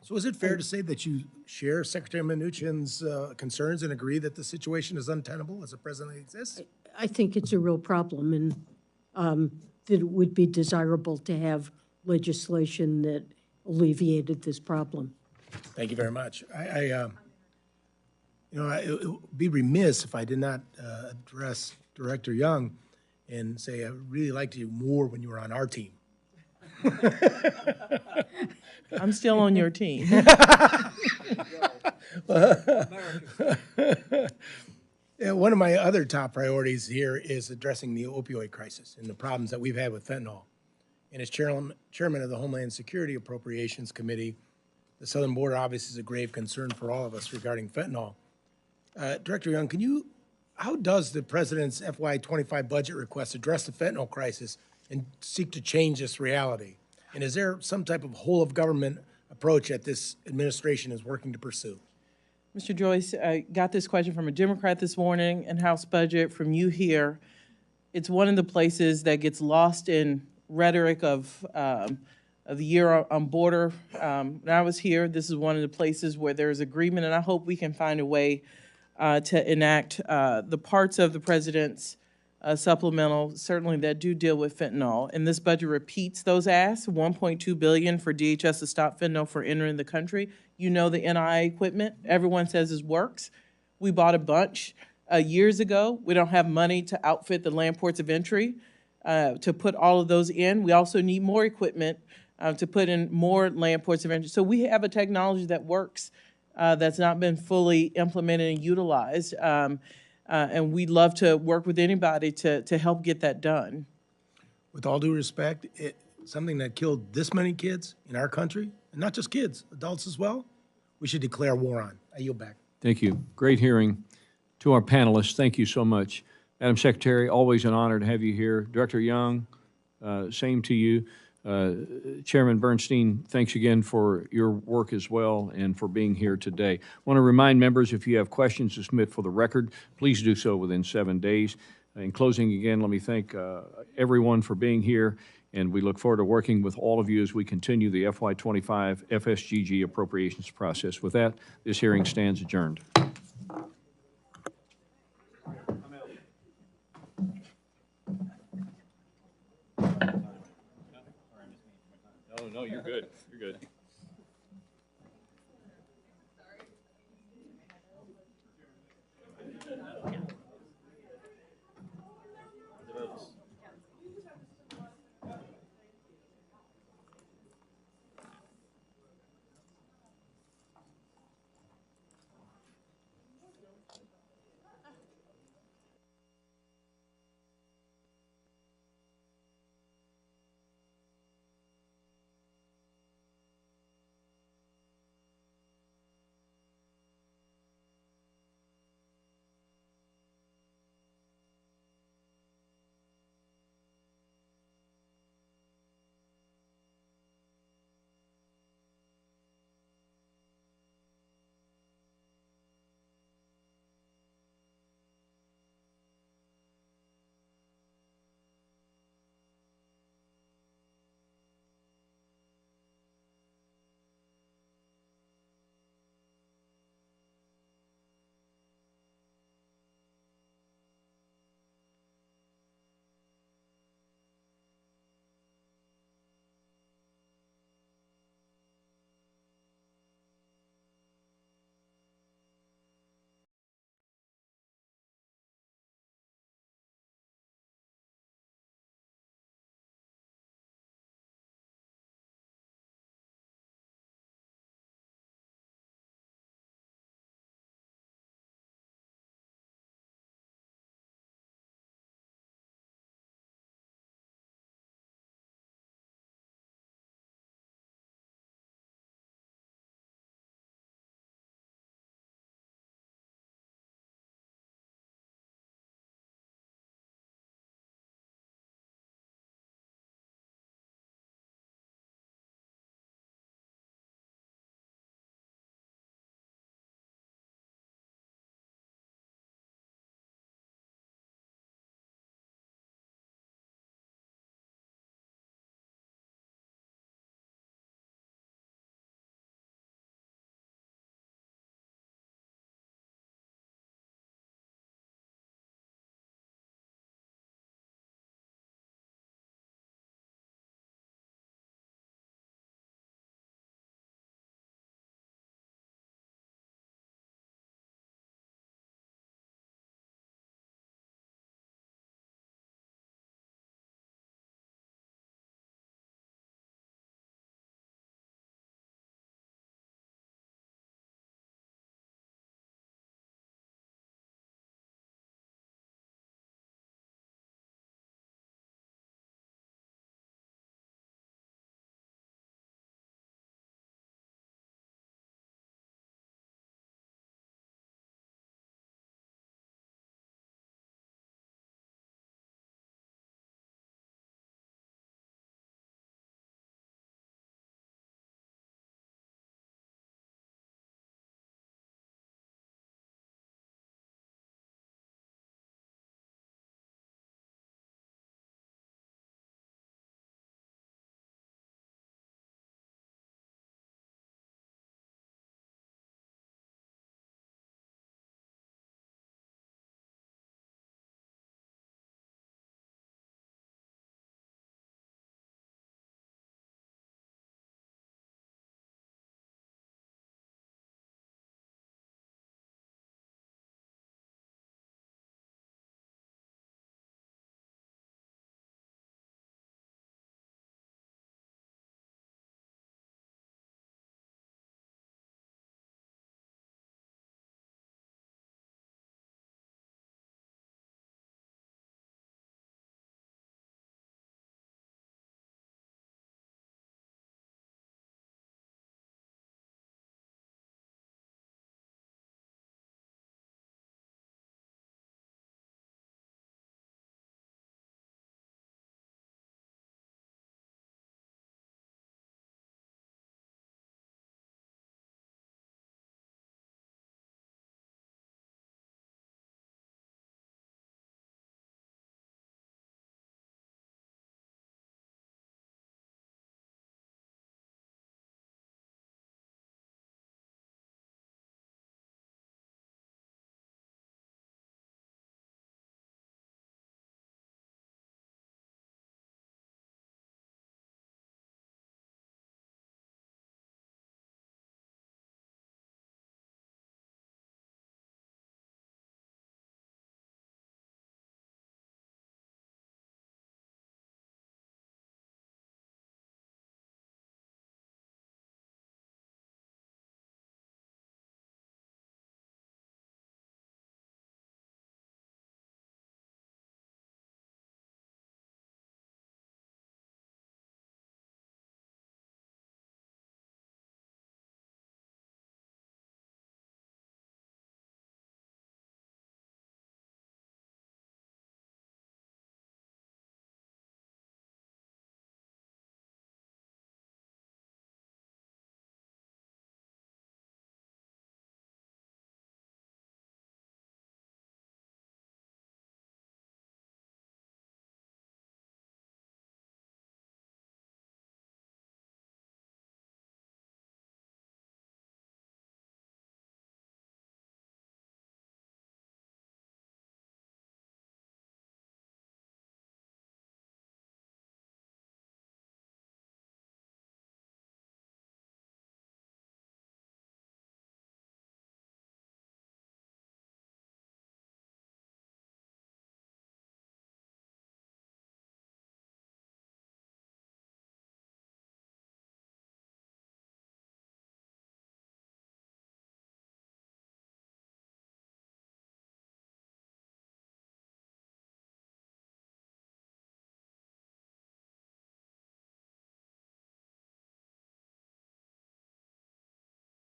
So is it fair to say that you share Secretary Mnuchin's concerns and agree that the situation is untenable as it presently exists? I think it's a real problem, and that it would be desirable to have legislation that alleviated this problem. Thank you very much. It would be remiss if I did not address Director Young and say I really liked you more when you were on our team. I'm still on your team. One of my other top priorities here is addressing the opioid crisis and the problems that we've had with fentanyl. And as chairman of the Homeland Security Appropriations Committee, the southern border obviously is a grave concern for all of us regarding fentanyl. Director Young, how does the president's FY25 budget request address the fentanyl crisis and seek to change this reality? And is there some type of whole-of-government approach that this administration is working to pursue? Mr. Joyce, I got this question from a Democrat this morning in House Budget, from you here. It's one of the places that gets lost in rhetoric of the year on border. When I was here, this is one of the places where there's agreement, and I hope we can find a way to enact the parts of the president's supplemental, certainly that do deal with fentanyl. And this budget repeats those asks, $1.2 billion for DHS to stop fentanyl from entering the country. You know the NIA equipment, everyone says it works. We bought a bunch years ago. We don't have money to outfit the land ports of entry to put all of those in. We also need more equipment to put in more land ports of entry. So we have a technology that works that's not been fully implemented and utilized. And we'd love to work with anybody to help get that done. With all due respect, something that killed this many kids in our country, and not just kids, adults as well, we should declare war on. I yield back. Thank you. Great hearing. To our panelists, thank you so much. Madam Secretary, always an honor to have you here. Director Young, same to you. Chairman Bernstein, thanks again for your work as well and for being here today. I want to remind members, if you have questions to submit for the record, please do so within 7 days. In closing, again, let me thank everyone for being here and we look forward to working with all of you as we continue the FY25 FSGG appropriations process. With that, this hearing stands adjourned. No, you're good. You're good.